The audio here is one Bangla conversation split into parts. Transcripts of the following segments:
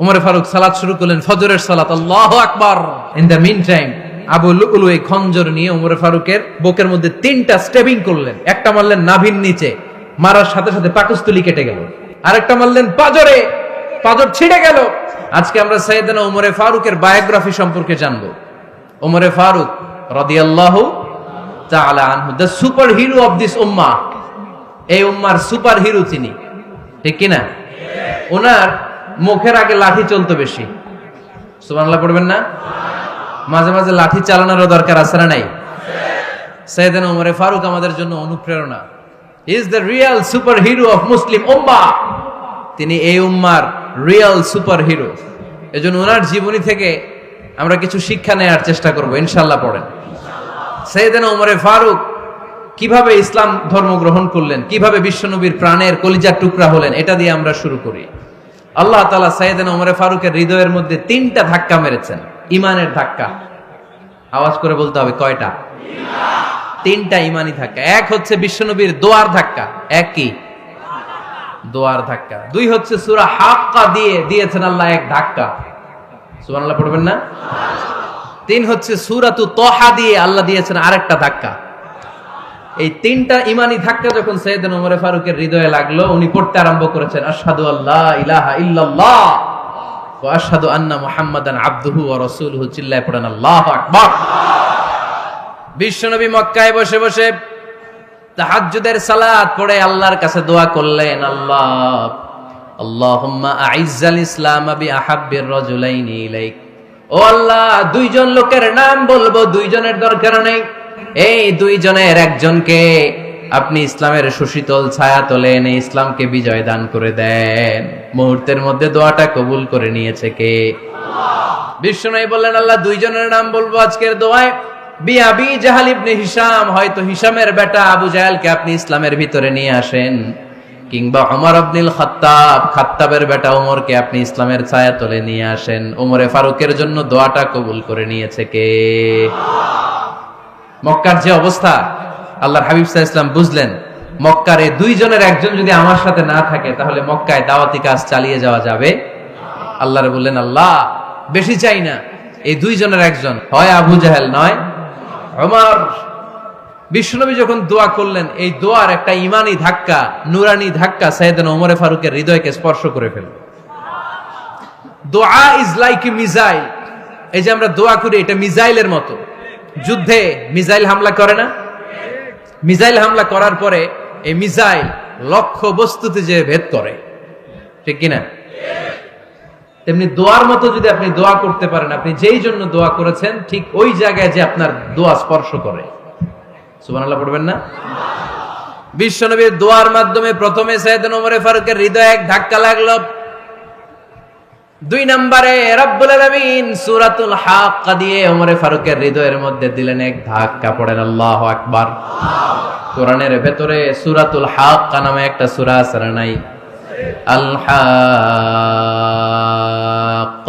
উমর ফারুক সালাত শুরু করলেন, ফজরের সালাত, আল্লাহু আকবার। In the meantime Abu Lulu এই খঞ্জর নিয়ে উমর ফারুকের বুকের মধ্যে 3টা স্টেবিং করলেন। একটা মারলেন নাভির নিচে, মারার সাথে সাথে পাকস্থলী কেটে গেল। আরেকটা মারলেন পাজরে, পাজর ছিঁড়ে গেল। আজকে আমরা সাইয়েদনা উমর ফারুকের বায়োগ্রাফি সম্পর্কে জানবো। উমর ফারুক রাদিয়াল্লাহু তাআলা আনহু, the superhero of this উম্মাহ। এই উম্মার সুপার হিরো তিনি, ঠিক কিনা? ওনার মুখের আগে লাঠি চলতো বেশি। সুবহানাল্লাহ পড়বেন না? মাঝে মাঝে লাঠি চালানোরও দরকার আছে না নাই? সাইয়েদনা উমর ফারুক আমাদের জন্য অনুপ্রেরণা। Is the real superhero of Muslim উম্মাহ। তিনি এই উম্মার রিয়েল সুপার হিরো। এজন্য ওনার জীবনী থেকে আমরা কিছু শিক্ষা নেওয়ার চেষ্টা করব ইনশাআল্লাহ। পড়েন সাইয়েদনা উমর ফারুক কিভাবে ইসলাম ধর্ম গ্রহণ করলেন, কিভাবে বিশ্বনবীর প্রাণের কলিজার টুকরা হলেন, এটা দিয়ে আমরা শুরু করি। আল্লাহ তাআলা সাইয়েদনা উমর ফারুকের হৃদয়ের মধ্যে 3টা ধাক্কা মেরেছেন, ইমানের ধাক্কা। আওয়াজ করে বলতে হবে কয়টা? 3টা ইমানি ধাক্কা। এক হচ্ছে বিশ্বনবীর দোয়ার ধাক্কা। এক কি? দোয়ার ধাক্কা। 2 হচ্ছে সূরা হাক্কা দিয়ে দিয়েছেন আল্লাহ এক ধাক্কা। সুবহানাল্লাহ পড়বেন না? 3 হচ্ছে সূরাতু তাহা দিয়ে আল্লাহ দিয়েছেন আরেকটা ধাক্কা। এই 3টা ইমানি ধাক্কা যখন সাইয়েদনা উমর ফারুকের হৃদয়ে লাগলো, উনি পড়তে আরম্ভ করেছেন, আশহাদু আল্লা ইলাহা ইল্লাল্লাহ ওয়া আশহাদু আন্না মুহাম্মাদান আবদুহু ওয়া রাসূলুহু। চিল্লায়ে পড়েন আল্লাহু আকবার। বিশ্বনবী মক্কায় বসে বসে তাহাজ্জুদের সালাত পড়ে আল্লাহর কাছে দোয়া করলেন, আল্লাহুম্মা আইজ্জাল ইসলাম বিআহাব্বির রাজুলাইনি ইলাইক। ও আল্লাহ, 2 জন লোকের নাম বলবো, 2 জনের দরকার নেই। এই 2 জনের একজনকে আপনি ইসলামের সুশীতল ছায়া তলে এনে ইসলামকে বিজয় দান করে দেন। মুহূর্তের মধ্যে দোয়াটা কবুল করে নিয়েছে কে? বিশ্বনবী বললেন, আল্লাহ 2 জনের নাম বলবো আজকের দোয়ায়। আবি জাহাল ইবনে হিশাম, হয়তো হিশামের বেটা আবু জাহেলকে আপনি ইসলামের ভিতরে নিয়ে আসেন, কিংবা ওমর ইবনুল খাত্তাব, খাত্তাবের বেটা ওমরকে আপনি ইসলামের ছায়া তলে নিয়ে আসেন। ওমরে ফারুকের জন্য দোয়াটা কবুল করে নিয়েছে কে? মক্কার যে অবস্থা, আল্লাহর হাবিব সাল্লাল্লাহু আলাইহি ওয়াসাল্লাম বুঝলেন মক্কার এই 2 জনের একজন যদি আমার সাথে না থাকে তাহলে মক্কায় দাওয়াতি কাজ চালিয়ে যাওয়া যাবে। আল্লাহরে বললেন, আল্লাহ বেশি চাই না, এই 2 জনের একজন, হয় আবু জাহেল নয় ওমর। বিশ্বনবী যখন দোয়া করলেন, এই দোয়ার একটা ইমানি ধাক্কা, নুরানি ধাক্কা সাইয়েদনা ওমর ফারুকের হৃদয়কে স্পর্শ করে ফেলল। দোয়া ইজ লাইক এ মিসাইল। এই যে আমরা দোয়া করি, এটা মিসাইলের মতো। যুদ্ধে মিসাইল হামলা করে না? মিসাইল হামলা করার পরে এই মিসাইল লক্ষ্য বস্তুতে যে ভেদ করে, ঠিক কিনা? তেমনি দোয়ার মতো যদি আপনি দোয়া করতে পারেন, আপনি যেই জন্য দোয়া করেছেন ঠিক ওই জায়গায় যে আপনার দোয়া স্পর্শ করে। সুবহানাল্লাহ পড়বেন না? বিশ্বনবীর দোয়ার মাধ্যমে প্রথমে সাইয়েদনা ওমর ফারুকের হৃদয়ে এক ধাক্কা লাগলো। 2 নম্বরে রব্বুল আলামিন সূরাতুল হাক্কা দিয়ে ওমর ফারুকের হৃদয়ের মধ্যে দিলেন এক ধাক্কা। পড়েন আল্লাহু আকবার। কোরআনের ভেতরে সূরাতুল হাক্কা নামে একটা সূরা আছে না নাই? আল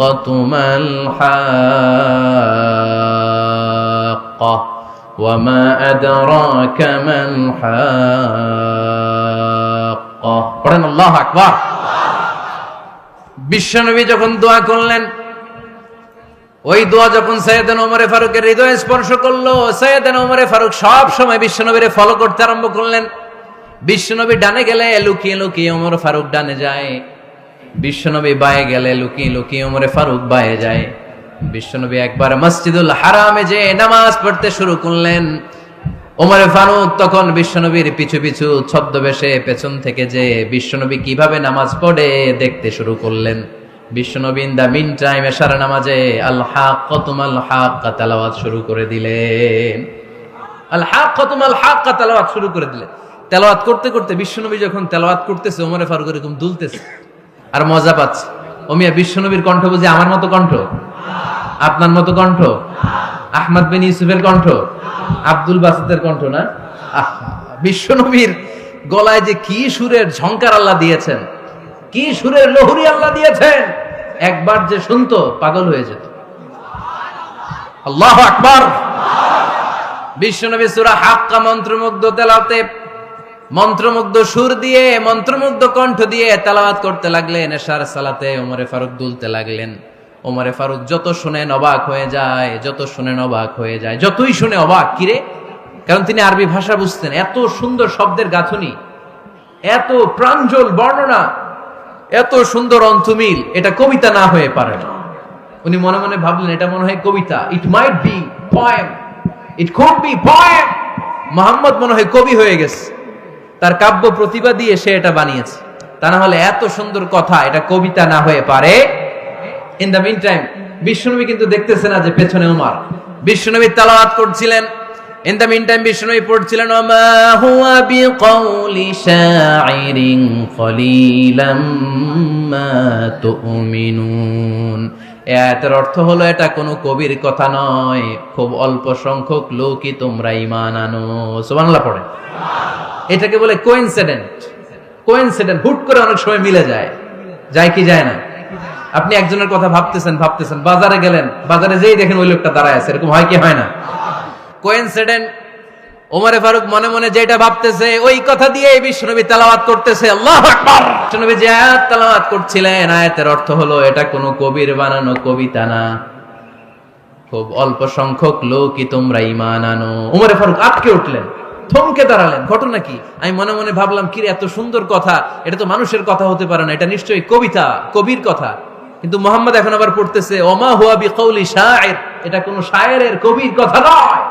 হাক্কাতু মাল হাক্কা ওয়া মা আদরাকা মাল হাক্কা। পড়েন আল্লাহু আকবার। বিশ্বনবী যখন দোয়া করলেন, ওই দোয়া যখন সাইয়েদনা ওমর ফারুকের হৃদয়ে স্পর্শ করলো, সাইয়েদনা ওমর ফারুক সব সময় বিশ্বনবীরে ফলো করতে আরম্ভ করলেন। বিশ্বনবী ডানে গেলে লুকিয়ে লুকিয়ে ওমর ফারুক ডানে যায়, বিশ্বনবী বায়ে গেলে লুকিয়ে লুকিয়ে ওমর ফারুক বায়ে যায়। বিশ্বনবী একবার মসজিদুল হারামে যে নামাজ পড়তে শুরু করলেন, ওমর ফারুক তখন বিশ্বনবীর পিছু পিছু ছদ্মবেশে পেছন থেকে যে বিশ্বনবী কিভাবে নামাজ পড়ে দেখতে শুরু করলেন। বিশ্বনবী ইন দা মিন টাইম এশার নামাজে আল হাক্কাতু মাল হাক্কা তেলাওয়াত শুরু করে দিলেন। আল হাক্কাতু মাল হাক্কা তেলাওয়াত শুরু করে দিলেন। তেলাওয়াত করতে করতে বিশ্বনবী যখন তেলাওয়াত করতেছে, ওমর ফারুক এরকম দুলতেছে আর মজা পাচ্ছে। ওমিয়া বিশ্বনবীর কণ্ঠ বুঝি আমার মতো কণ্ঠ? আপনার মতো কণ্ঠ? আহমদ বিন ইউসুফের কণ্ঠ? আব্দুল বাসিতের কণ্ঠ না? বিশ্বনবীর গলায় যে কি সুরের ঝংকার আল্লাহ দিয়েছেন, কি সুরের লহরী আল্লাহ দিয়েছেন, একবার যে শুনতো পাগল হয়ে যেত। আল্লাহু আকবার। বিশ্বনবী সূরা হাক্কা মন্ত্রমুগ্ধ তেলাওয়াতে মন্ত্রমুগ্ধ সুর দিয়ে, মন্ত্রমুগ্ধ কণ্ঠ দিয়ে তেলাওয়াত করতে লাগলেন। এশার সালাতে ওমরে ফারুক দুলতে লাগলেন। ওমরে ফারুক যত শুনেন অবাক হয়ে যায়, যত শুনেন অবাক হয়ে যায়, যতই শুনে অবাক। কিরে? কারণ তিনি আরবি ভাষা বুঝতেন। এত সুন্দর শব্দের গাঁথনি, এত প্রাঞ্জল বর্ণনা, এত সুন্দর অন্তমিল, এটা কবিতা না হয়ে পারে না। উনি মনে মনে ভাবলেন এটা মনে হয় কবিতা। It might be poem, it could be poem. Muhammad মনে হয় কবি হয়ে গেছে, তার কাব্য প্রতিভা দিয়ে সে এটা বানিয়েছে। তা না হলে এত সুন্দর কথা, এটা কবিতা না হয়ে পারে। ইন দ্য মিন টাইম বিশ্বনবী কিন্তু দেখতেছে না যে পেছনে উমর। বিশ্বনবী তেলাওয়াত করছিলেন। ইন দ্য মিন টাইম বিশ্বনবী পড়ছিলেন ওমা হুয়া বিকাউলি শাইরিন কলিলাম মা তুমিনুন। এই আয়াতের অর্থ হলো এটা কোনো কবির কথা নয়, খুব অল্প সংখ্যক লোকই তোমরা ঈমান আনো। সুবহানাল্লাহ পড়েন। এটাকে বলে কোইন্সিডেন্ট। কোইন্সিডেন্ট হুট করে অনেক সময় মিলে যায়, যায় কি যায় না? আপনি একজনের কথা ভাবতেছেন, বাজারে গেলেন, বাজারে যেই দেখেন ওই লোকটা দাঁড়ায় আছে, এরকম হয় কি হয় না? কোইন্সিডেন্ট। ওমরে ফারুক মনে মনে যেটা ভাবতেছে ওই কথা দিয়ে বিশ্বনবী তেলাওয়াত করতেছে। আল্লাহু আকবার। বিশ্বনবী যে আয়াত তেলাওয়াত করছিলেন, আয়াতের অর্থ হলো এটা কোনো কবির বানানো কবিতা না, খুব অল্প সংখ্যক লোকই তোমরা ঈমান আনো। ওমরে ফারুক আটকে উঠলেন, থমকে দাঁড়ালেন। ঘটনা কি? আমি মনে মনে ভাবলাম কি এত সুন্দর কথা, এটা তো মানুষের কথা হতে পারে না, এটা নিশ্চয়ই কবিতা, কবির কথা। কিন্তু মুহাম্মদ এখন আবার পড়তেছে ওমা হুয়া বিকাউলি শাইর, এটা কোন শায়েরের, কবির কথা নয়।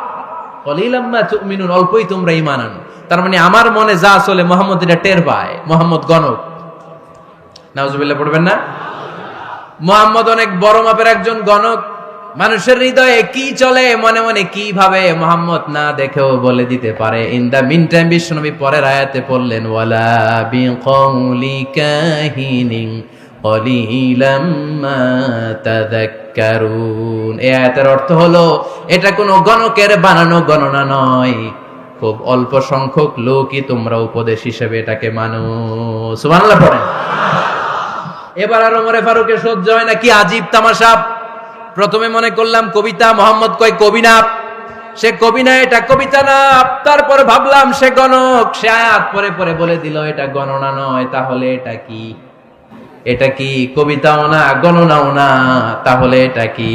কলিলাম মা তুমিনুন, অল্পই তোমরা ঈমান আনো। তার মানে আমার মনে যা চলে মুহাম্মদ এটা টের পায়। মুহাম্মদ গণক। নাউজুবিল্লাহ পড়বেন না? মুহাম্মদ অনেক বড় মাপের একজন গণক। মানুষের হৃদয়ে কি চলে, মনে মনে কি ভাবে, মুহাম্মদ না দেখেও বলে দিতে পারে। ইন দা মিন টাইম বিশ্বনবী পরের আয়াতে পড়লেন ওয়ালা বিকাউলি কাহিনিন কলিলাম মা তাযাক্কারুন। এই আয়াতের অর্থ হলো এটা কোনো গণকের বানানো গণনা নয়, খুব অল্প সংখ্যক লোকই তোমরা উপদেশ হিসেবে এটাকে মানো। সুবহানাল্লাহ পড়েন। এবার আর ওমরে ফারুকের সহ্য হয় না, কি আজীব তামাশা। প্রথমে মনে করলাম কবিতা, মোহাম্মদ কয় কবি না, সে কবি না, এটা কবিতা না। তারপরে ভাবলাম সে গণক, সে আয়াত পরে পরে বলে দিল এটা গণনা নয়, তাহলে এটা কি? এটা কি কবিতাও না, গণনাও না, তাহলে এটা কি?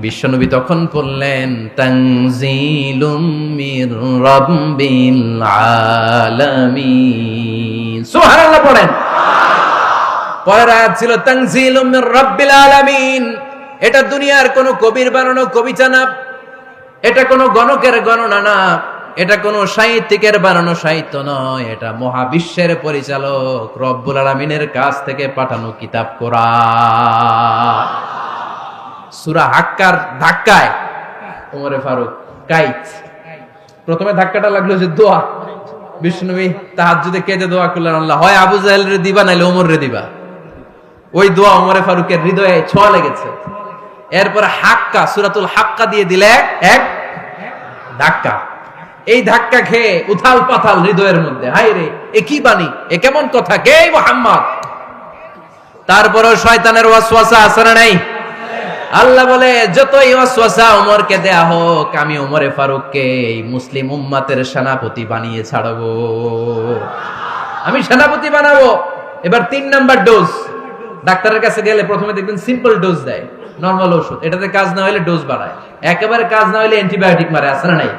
বিশ্বনবী তখন বললেন তানজিলুম মির রাব্বিল আলামিন। সুবহানাল্লাহ পড়েন। পরের আয়াত ছিল তানজিলুম মির রাব্বিল আলামিন। এটা দুনিয়ার কোন কবির বানানো কবিতা না, এটা কোনো গণকের গণনা না, এটা কোনো সাহিত্যিকের বানানো সাহিত্য নয়, এটা মহাবিশ্বের পরিচালক রব্বুল আলামিনের কাছ থেকে পাঠানো কিতাব কোরআন। সূরা হাক্কার ধাক্কায় ওমরে ফারুক কাইত। প্রথমে ধাক্কাটা লাগলো যে দোয়া। বিষ্ণুবী তাহাজ্জুদে কেঁদে দোয়া করলেন, আল্লাহ হয় আবু জাহেল রে দিবা নাইলে ওমর রে দিবা। ওই দোয়া ওমরে ফারুকের হৃদয়ে ছোঁয়া লেগেছে। এরপরে হাক্কা, সূরাতুল হাক্কা দিয়ে দিলে এক ধাক্কা। এই ধাক্কা খেয়ে উথাল পাথাল হৃদয়ের মধ্যে, হায় রে এ কি বাণী, এ কেমন কথা, কে মুহাম্মদ? তারপরে শয়তানের ওয়াসওয়াসা আছে না নাই? আল্লাহ বলে যতই ওয়াসওয়াসা ওমরকে দেয়া হোক, আমি ওমরে ফারুককে এই মুসলিম উম্মাতের সেনাপতি বানিয়ে ছাড়বো, আমি সেনাপতি বানাবো। এবার 3 নাম্বার ডোজ। ডাক্তারের কাছে গেলে প্রথমে দেখবেন সিম্পল ডোজ দেয়, নরমাল ওষুধ, এটাতে কাজ না হলে ডোজ বাড়ায়, একেবারে কাজ না হলে অ্যান্টিবায়োটিক মারে, আছে না নাই?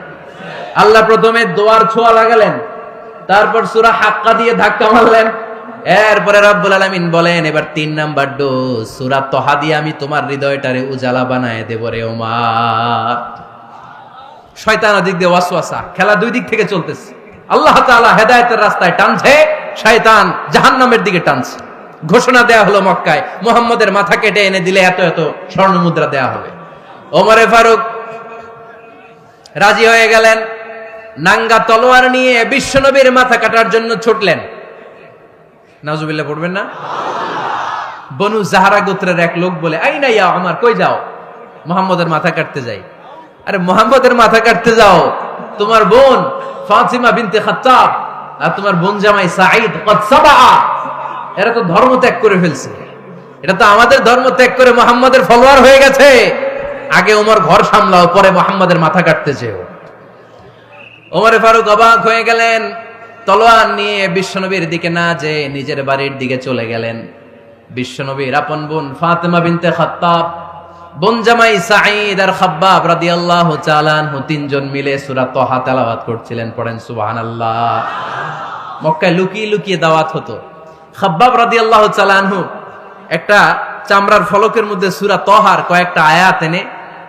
আল্লাহ প্রথমে দোয়ার ছোঁয়া লাগালেন, তারপর সূরা হাক্কা দিয়ে ধাক্কা মারলেন, এরপরে রব্বুল আলামিন বলেন এবার 3 নাম্বার ডোজ সূরা তহা দিয়ে আমি তোমার হৃদয়টারে উজালা বানায় দেব রে ওমর। শয়তান ওদিক দিয়ে ওয়াসওয়াসা, খেলা দুই দিক থেকে চলতেছে। আল্লাহ তাআলা হেদায়েতের রাস্তায় টানছে, শয়তান জাহান্নামের দিকে টানছে। ঘোষণা দেয়া হলো মক্কায়, মুহাম্মদের মাথা কেটে এনে দিলে এত এত স্বর্ণ মুদ্রা দেয়া হবে। ওমরে ফারুক রাজি হয়ে গেলেন, নাঙ্গা তলোয়ার নিয়ে বিশ্বনবীর মাথা কাটার জন্য ছুটলেন। নাউজুবিল্লাহ পড়বেন না? বনু জাহরা গোত্রের এক লোক বলে, আইনা ইয়া ওমর, কই যাও? মুহাম্মদের মাথা কাটতে যাই। আরে মুহাম্মদের মাথা কাটতে যাও? তোমার বোন ফাতিমা বিনতে খাত্তাব আর তোমার বোন জামাই সাঈদ কদ সাবা, এরা তো ধর্ম ত্যাগ করে ফেলছে, এটা তো আমাদের ধর্ম ত্যাগ করে মুহাম্মদের ফলোয়ার হয়ে গেছে। আগে ওমর ঘর সামলাও, পরে মুহাম্মদের মাথা কাটতে চেও। ওমরে ফারুক অবাক হয়ে গেলেন, তলোয়ার নিয়ে বিশ্বনবীর দিকে না যে নিজের বাড়ির দিকে চলে গেলেন। বিশ্বনবীর আপন বোন ফাতেমা বিনতে খাত্তাব, বোন জামাই সাঈদ আর খাব্বাব রাদিয়াল্লাহু তাআলা আনহু তিনজন মিলে সূরা তাহা তেলাওয়াত করছিলেন। পড়েন সুবহানাল্লাহ। মক্কায় লুকিয়ে লুকিয়ে দাওয়াত হতো। খাব্বাব রাদিয়াল্লাহু তাআলা আনহু একটা চামড়ার ফলকের মধ্যে সূরা তাহার কয়েকটা আয়াত এনে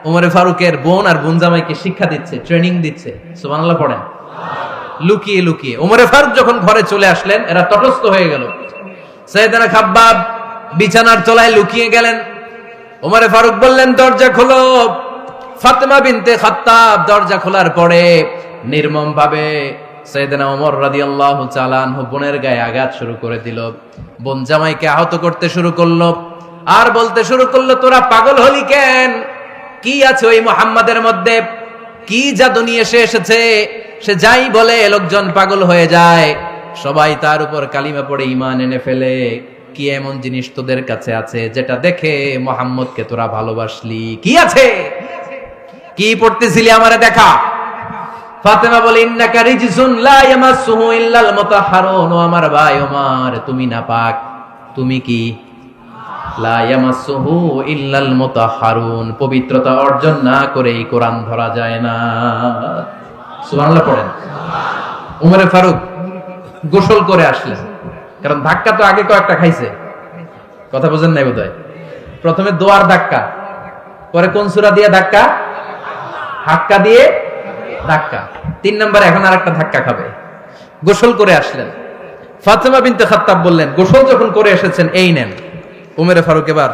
ওমরে ফারুকের বোন আর বোন জামাইকে শিক্ষা দিচ্ছে, ট্রেনিং দিচ্ছে। সুবহানাল্লাহ পড়েন। লুকিয়ে লুকিয়ে ওমরে ফারুক যখন ঘরে চলে আসলেন, এরা তটস্থ হয়ে গেল। সাইয়েদনা খাব্বাব বিছানার তলায় লুকিয়ে গেলেন। ওমরে ফারুক বললেন, দরজা খোলো। ফাতেমা বিনতে খাত্তাব দরজা খোলার পরে নির্মম ভাবে সাইয়েদনা ওমর রাদিয়াল্লাহু তাআলা আনহু বোনের গায়ে আঘাত শুরু করে দিল। বোন জামাইকে আহত করতে শুরু করলো আর বলতে শুরু করলো, তোরা পাগল হলি কেন? কি আছে ওই মুহাম্মাদের মধ্যে? কি জাদু নিয়ে এসেছে? সে যাই বলে লোকজন পাগল হয়ে যায়, সবাই তার উপর কালিমা পড়ে ঈমান এনে ফেলে। কি এমন জিনিস তোদের কাছে আছে যেটা দেখে মুহাম্মদকে তোরা ভালোবাসলি? কি আছে? কি পড়তেছিলি আমারে দেখা। ফাতেমা বলে, ইন্নাকা রিজসুন লা ইয়ামাসসুহু ইল্লাল মুতাহহারুন। ও আমার ভাই ওমর, তুমি নাপাক। তুমি কি? লা ইয়ামাসসুহু ইল্লাল মুতাহহারুন। পবিত্রতা অর্জন না করে এই কোরআন ধরা যায় না। সুবহানাল্লাহ পড়েন। ওমরে ফারুক গোসল করে আসলেন, কারণ ধাক্কা তো আগে কয়েকটা খাইছে। কথা বোঝেন নাই বোধহয়। প্রথমে দোয়ার ধাক্কা, পরে কোন সূরা দিয়ে ধাক্কা? হাক্কা দিয়ে ধাক্কা। 3 নম্বরে এখন আরেকটা ধাক্কা খাবে। গোসল করে আসলেন। ফাতেমা বিনতে খাত্তাব বললেন, গোসল যখন করে এসেছেন, এই নেন। ওমরে ফারুক এবার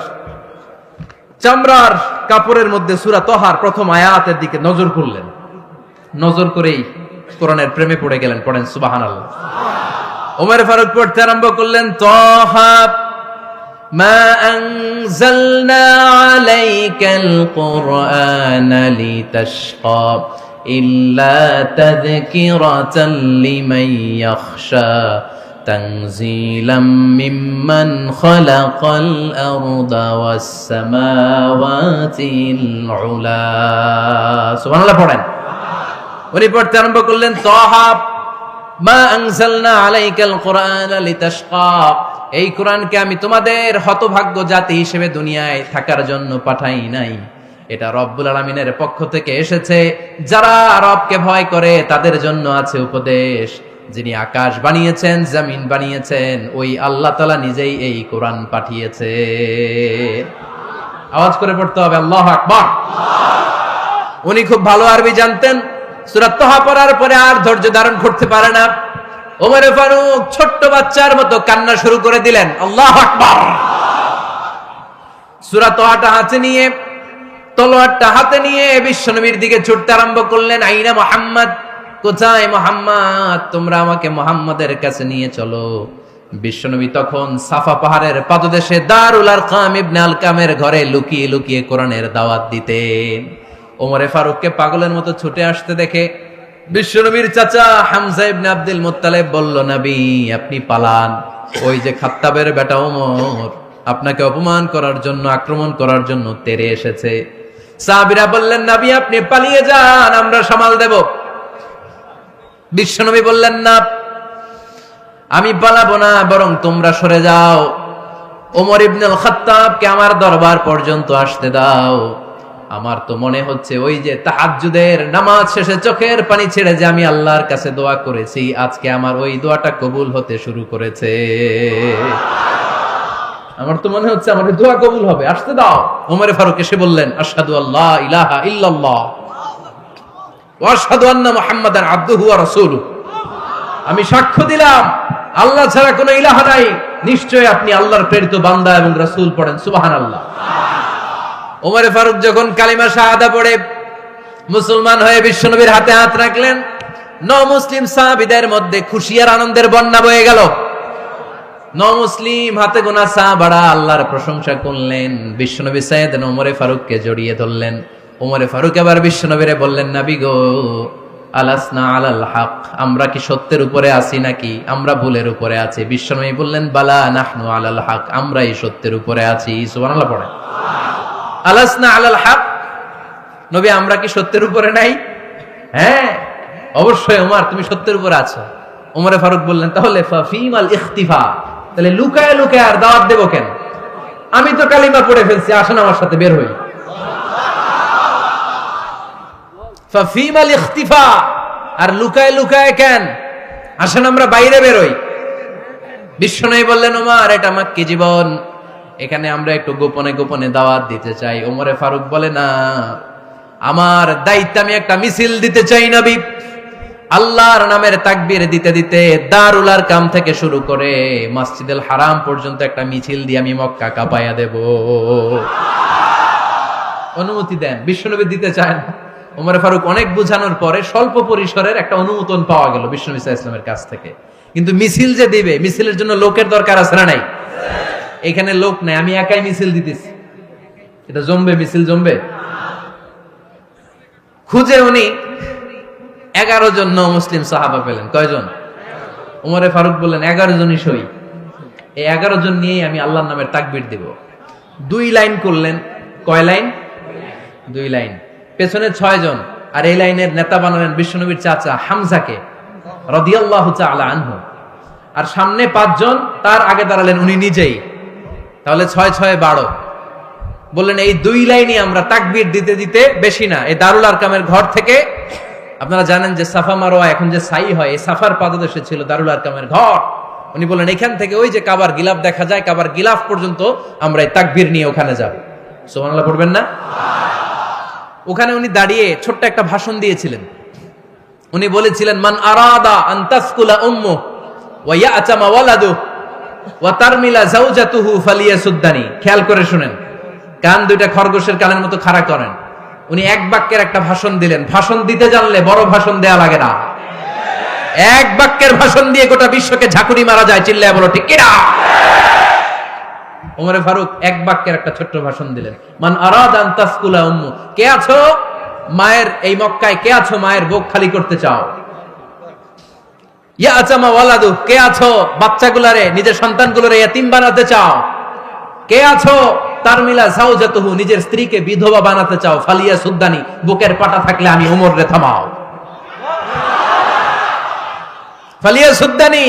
চামড়ার কাপড়ের মধ্যে সূরা তাহার প্রথম আয়াতের দিকে নজর করলেন। নজর করেই কোরআনের প্রেমে পড়ে গেলেন। পড়েন সুবহানাল্লাহ। ওমর ফারুক পড়তে আরম্ভ করলেন, তাহা মা আনজালনা আলাইকাল কুরআনা লিতাশকা ইল্লা তাযকিরাতাল লিমান ইয়াখশা তানজিলাম মিম্মান খালাকাল আরদা ওয়াস সামাওয়াতিল উলা। সুবহানাল্লাহ পড়েন। উনি পড়তে আরম্ভ করলেন, তাহা মা আনজালনা আলাইকাল কুরআনা লিতাশকা। এই কোরআনকে আমি তোমাদের হতভাগ্য জাতি হিসেবে দুনিয়ায় থাকার জন্য পাঠাই নাই। এটা রব্বুল আলামিনের পক্ষ থেকে এসেছে। যারা রবকে ভয় করে তাদের জন্য আছে উপদেশ। যিনি আকাশ বানিয়েছেন, জমিন বানিয়েছেন, ওই আল্লাহ তাআলা নিজেই এই কোরআন পাঠিয়েছে। আওয়াজ করে পড়তে হবে, আল্লাহু আকবার। উনি খুব ভালো আরবি জানতেন। সূরা তাহা পড়ার পরে আর ধৈর্য ধারণ করতে পারে না। ওমর ফারুক ছোট্ট বাচ্চার মতো কান্না শুরু করে দিলেন। আল্লাহু আকবার। সূরা তাহাটা হাতে নিয়ে, তলোয়ারটা হাতে নিয়ে বিশ্বনবীর দিকে ছুটতে আরম্ভ করলেন। আইনা মুহাম্মদ, কোথায় মুহাম্মদ? তোমরা আমাকে মুহাম্মাদের কাছে নিয়ে চলো। বিশ্বনবী তখন সাফা পাহাড়ের পাদদেশে দারুল আরকাম ইবনে আলকামের ঘরে লুকিয়ে লুকিয়ে কোরআনের দাওয়াত দিতেন। ওমরে ফারুককে পাগলের মতো ছুটে আসতে দেখে বিশ্বনবীর চাচা হামজা ইবনে আব্দুল মুত্তালিব বলল, নবী আপনি পালান। ওই যে খাত্তাবের বেটা ওমর আপনাকে অপমান করার জন্য, আক্রমণ করার জন্য তেরে এসেছে। সাহাবীরা বললেন, নবী আপনি পালিয়ে যান, আমরা সামাল দেব। বিশ্বনবী বললেন, না আমি পালাবো না, বরং তোমরা সরে যাও। ওমর ইবনুল খাত্তাবকে আমার দরবার পর্যন্ত আসতে দাও। আমার তো মনে হচ্ছে ওই যে তাহাজ্জুদের নামাজ শেষে চোখের পানি ছেড়ে যে আমি আল্লাহর কাছে দোয়া করেছি, আজকে আমার ওই দোয়াটা কবুল হতে শুরু করেছে। আমার তো মনে হচ্ছে আমার দোয়া কবুল হবে, আসতে দাও। ওমরে ফারুক এসে বললেন, আশহাদু আল্লা ইলাহা ইল্লাল্লাহ ওয়া আশহাদু আন্না মুহাম্মাদান আবদুহু ওয়া রাসূলুহু। আমি সাক্ষ্য দিলাম আল্লাহ ছাড়া কোনো ইলাহ নাই, নিশ্চয়ই আপনি আল্লাহর প্রেরিত বান্দা এবং রাসূল। পড়েন সুবহানাল্লাহ। ওমরে ফারুক যখন কালিমা শাহাদা পড়ে মুসলমান হয়ে বিশ্বনবীর হাতে হাত রাখলেন, মুসলিম সাহাবীদের মধ্যে খুশি আর আনন্দের বন্যা বয়ে গেল। মুসলিম হাতে গোনা সাহাবারা আল্লাহর প্রশংসা করলেন। বিশ্বনবী সাইয়েদনা ওমরে ফারুককে জড়িয়ে ধরলেন। ওমরে ফারুক এবার বিশ্বনবীরে বললেন, নবী গো, আলাসনা আলাল হক, আমরা কি সত্যের উপরে আছি নাকি আমরা ভুলের উপরে আছি? বিশ্বনবী বললেন, বালা নাহনু আলাল হক, আমরা এই সত্যের উপরে আছি। সুবহানাল্লাহ পড়ে। আলাসনা আলাল হক, নবী আমরা কি সত্যের উপরে নাই? হ্যাঁ অবশ্যই ওমর, তুমি সত্যের উপরে আছো। ওমরে ফারুক বললেন, তাহলে ফাফিমাল ইখতিফা, তাহলে লুকায় লুকায় আর দাওয়াত দেব কেন? আমি তো কালিমা পড়ে ফেলছি, আসেন আমার সাথে বের হই। ফাফিমাল ইখতিফা, আর লুকায় লুকায় কেন? আসেন আমরা বাইরে বের হই। বিশ্বনবী বললেন, ওমর এটা মাক্কি জীবন, এখানে আমরা একটু গোপনে গোপনে দাওয়াত দিতে চাই। ওমরে ফারুক বলে, না, আমার দায়িত্ব, আমি একটা মিছিল দিতে চাই নবী। আল্লাহর নামের তাকবীর দিতে দিতে দারুল আরকাম থেকে শুরু করে মসজিদুল হারাম পর্যন্ত একটা মিছিল দিয়ে আমি মক্কা কাঁপায়া দেব। অনুমতি দেন। বিশ্বনবী দিতে চায় না। ওমর ফারুক অনেক বুঝানোর পরে স্বল্প পরিসরের একটা অনুমোদন পাওয়া গেল বিশ্বনবী সাল্লাল্লাহু আলাইহি ওয়াসাল্লামের কাছ থেকে। কিন্তু মিছিল যে দিবে, মিছিলের জন্য লোকের দরকার আছে না নাই? এখানে লোক নাই, আমি একাই মিছিল দিতেছি। এটা জমবে? মিছিল জমবে? খুঁজে উনি 11 জন মুসলিম সাহাবা পেলেন। কয়জন? ওমরে ফারুক বললেন, 11 জনই সই। এই 11 জন নিয়েই আমি আল্লাহর নামের তাকবীর দিব। 2 লাইন করলেন। কয় লাইন? 2 লাইন। পেছনে 6 জন, আর এই লাইনের নেতা বানালেন বিশ্বনবীর চাচা হামজাকে রাদিয়াল্লাহু তাআলা আনহু। আর সামনে 5 জন, তার আগে দাঁড়ালেন উনি নিজেই। তাহলে 6 6 12। বললেন, এই 2 লাইনই আমরা তাকবীর দিতে দিতে, বেশি না, এই দারুল আরকামের ঘর থেকে, আপনারা জানেন যে সাফা মারোয়া এখন যে সাই হয়, এই সাফার পাদদেশে ছিল দারুল আরকামের ঘর। উনি বললেন, এখান থেকে ওই যে কাবার গিলাফ দেখা যায়, কাবার গিলাফ পর্যন্ত আমরা এই তাকবীর নিয়ে ওখানে যাব। সুবহানাল্লাহ পড়বেন না? ওখানে উনি দাঁড়িয়ে ছোট্ট একটা ভাষণ দিয়েছিলেন। উনি বলেছিলেন, মান আরাদা আন তাসকুলা উম্মু ওয়া ইয়াতামা ওয়ালাদু ওয়া তারমিলা যাওজাতুহু ফালিয়াসুদ্দানি। খেয়াল করে শুনেন, কান দুইটা খরগোশের কানের মতো খাড়া করেন। উনি এক বাক্যের একটা ভাষণ দিলেন। ভাষণ দিতে জানলে বড় ভাষণ দেয়া লাগে না। এক বাক্যের ভাষণ দিয়ে গোটা বিশ্বকে ঝাঁকুনি মারা যায়। চিল্লায় বলো ঠিক কিনা? ওমরে ফারুক এক বাক্যের একটা ছোট্ট ভাষণ দিলেন। মান আরাদা আন তাসকুলা উম্মু, কে আছো মায়ের এই মক্কায়, কে আছো মায়ের বুক খালি করতে চাও? ইয়াতামা ওয়ালাদু, কে আছো বাচ্চাগুলারে, নিজের সন্তানগুলোরে ইয়াতিম বানাতে চাও? কে আছো তারমিলা যাওজাতুহু, নিজের স্ত্রীকে বিধবা বানাতে চাও? ফালিয়া সুদ্দানি, বুকের পাটা থাকলে আমি ওমর রে থামাও। ফালিয়া সুদ্দানি,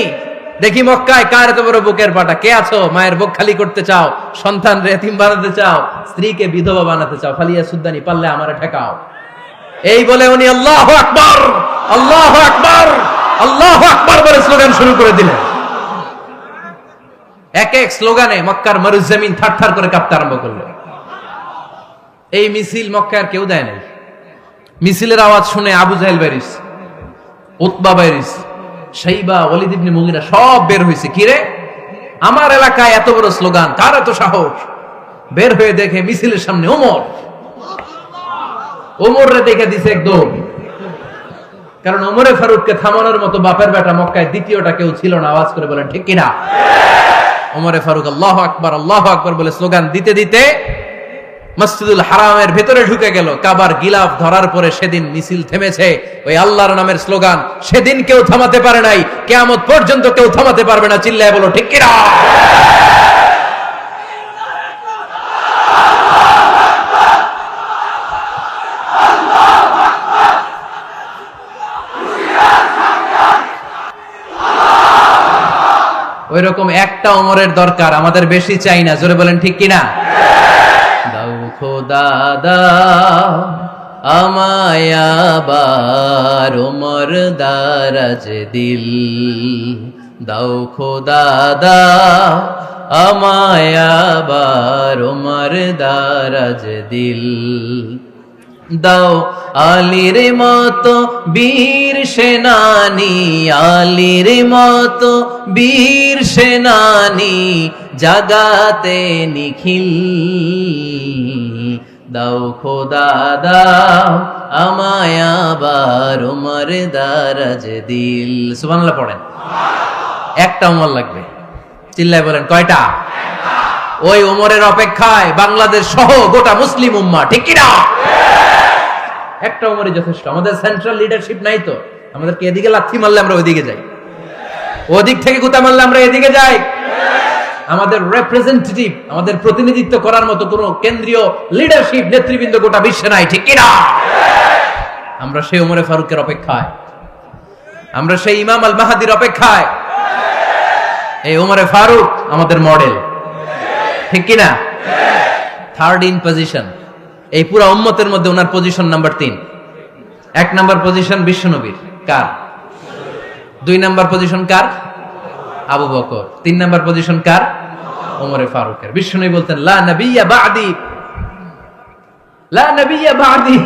দেখি মক্কায় কার এত বড় বুকের পাটা। কে আছো মায়ের বুক খালি করতে চাও, সন্তান রে এতিম বানাতে চাও, স্ত্রীকে বিধবা বানাতে চাও? ফালিয়া সুদ্দানি, পারলে আমারে ঠেকাও। এই বলে উনি আল্লাহু আকবার, আল্লাহু আকবার, আল্লাহু আকবার বলে স্লোগান শুরু করে দিলেন। এক এক স্লোগানে মক্কার মরুজমিন থারথার করে কাঁপতে আরম্ভ করলো। এই মিছিল মক্কার কেউ দেয় নাই। মিছিলের আওয়াজ শুনে আবু জাহেল বাইরিস, উতবা বাইরিস, শাইবা, ওয়ালিদ ইবনে মুগিরা সব বের হয়েছে। কিরে, আমার এলাকায় এত বড় স্লোগান, কার এত সাহস? বের হয়ে দেখে মিছিলের সামনে ওমর। ওমর রে দেখে দিছে একদম। কারণ ওমরে ফারুককে থামানোর মতো বাপের বেটা মক্কায় দ্বিতীয়টা কেউ ছিল না। আওয়াজ করে বলেন ঠিক কিনা? ওমরে ফারুক আল্লাহু আকবার, আল্লাহু আকবার বলে স্লোগান দিতে দিতে মসজিদুল হারামের ভেতরে ঢুকে গেল। কাবার গিলাফ ধরার পরে সেদিন মিছিল থেমেছে। ওই আল্লাহর নামের স্লোগান সেদিন কেউ থামাতে পারে নাই, কিয়ামত পর্যন্ত কেউ থামাতে পারবে না। চিল্লায় বলো ঠিক কিনা? ওই রকম একটা ওমরের দরকার, আমাদের বেশি চাই না। জোরে বলেন ঠিক কিনা? দাও খোদা দাও আমায় আবার ওমর দারাজ দিল, দাও খোদা দাও আমায় আবার ওমর দারাজ দিল, দাও আলীর মতো বীর সেনানি, আলীর মতো বীর সেনানি জাগাতে নিখিল, দাও খোদা দাও আমায় আবার ওমর দারাজ দিল। সুবহানাল্লাহ পড়েন। একটা ওমর লাগবে। চিল্লায় বলেন কয়টা? ওই ওমরের অপেক্ষায় বাংলাদেশ সহ গোটা মুসলিম উম্মাহ, ঠিক কিনা? একটা ওমরই যথেষ্ট। আমাদের সেন্ট্রাল লিডারশিপ নাই তো, আমাদেরকে এদিকে লাথি মারলে আমরা ওইদিকে যাই, ওদিক থেকে গুতা মারলে আমরা এদিকে যাই। আমাদের রিপ্রেজেন্টেটিভ, আমাদের প্রতিনিধিত্ব করার মতো কোন কেন্দ্রীয় লিডারশিপ নেতৃবৃন্দ গোটা বিশ্বে নাই, ঠিক কিনা? আমরা সেই ওমরে ফারুকের অপেক্ষায়। আমরা সেই ইমাম আল মাহাদির অপেক্ষায়। এই ওমরে ফারুক আমাদের মডেল, ঠিক কিনা? থার্ড ইন পজিশন এই পুরা উম্মতের মধ্যে ওনার পজিশন নাম্বার 3। 1 নাম্বার পজিশন বিশ্বনবীর, কার? 2 নাম্বার পজিশন কার? আবু বকর। 3 নাম্বার পজিশন কার? ওমরে ফারুকের। বিশ্বনবী বলতেন লা নবিয়্যা বা'দি, লা নবিয়্যা বা'দি,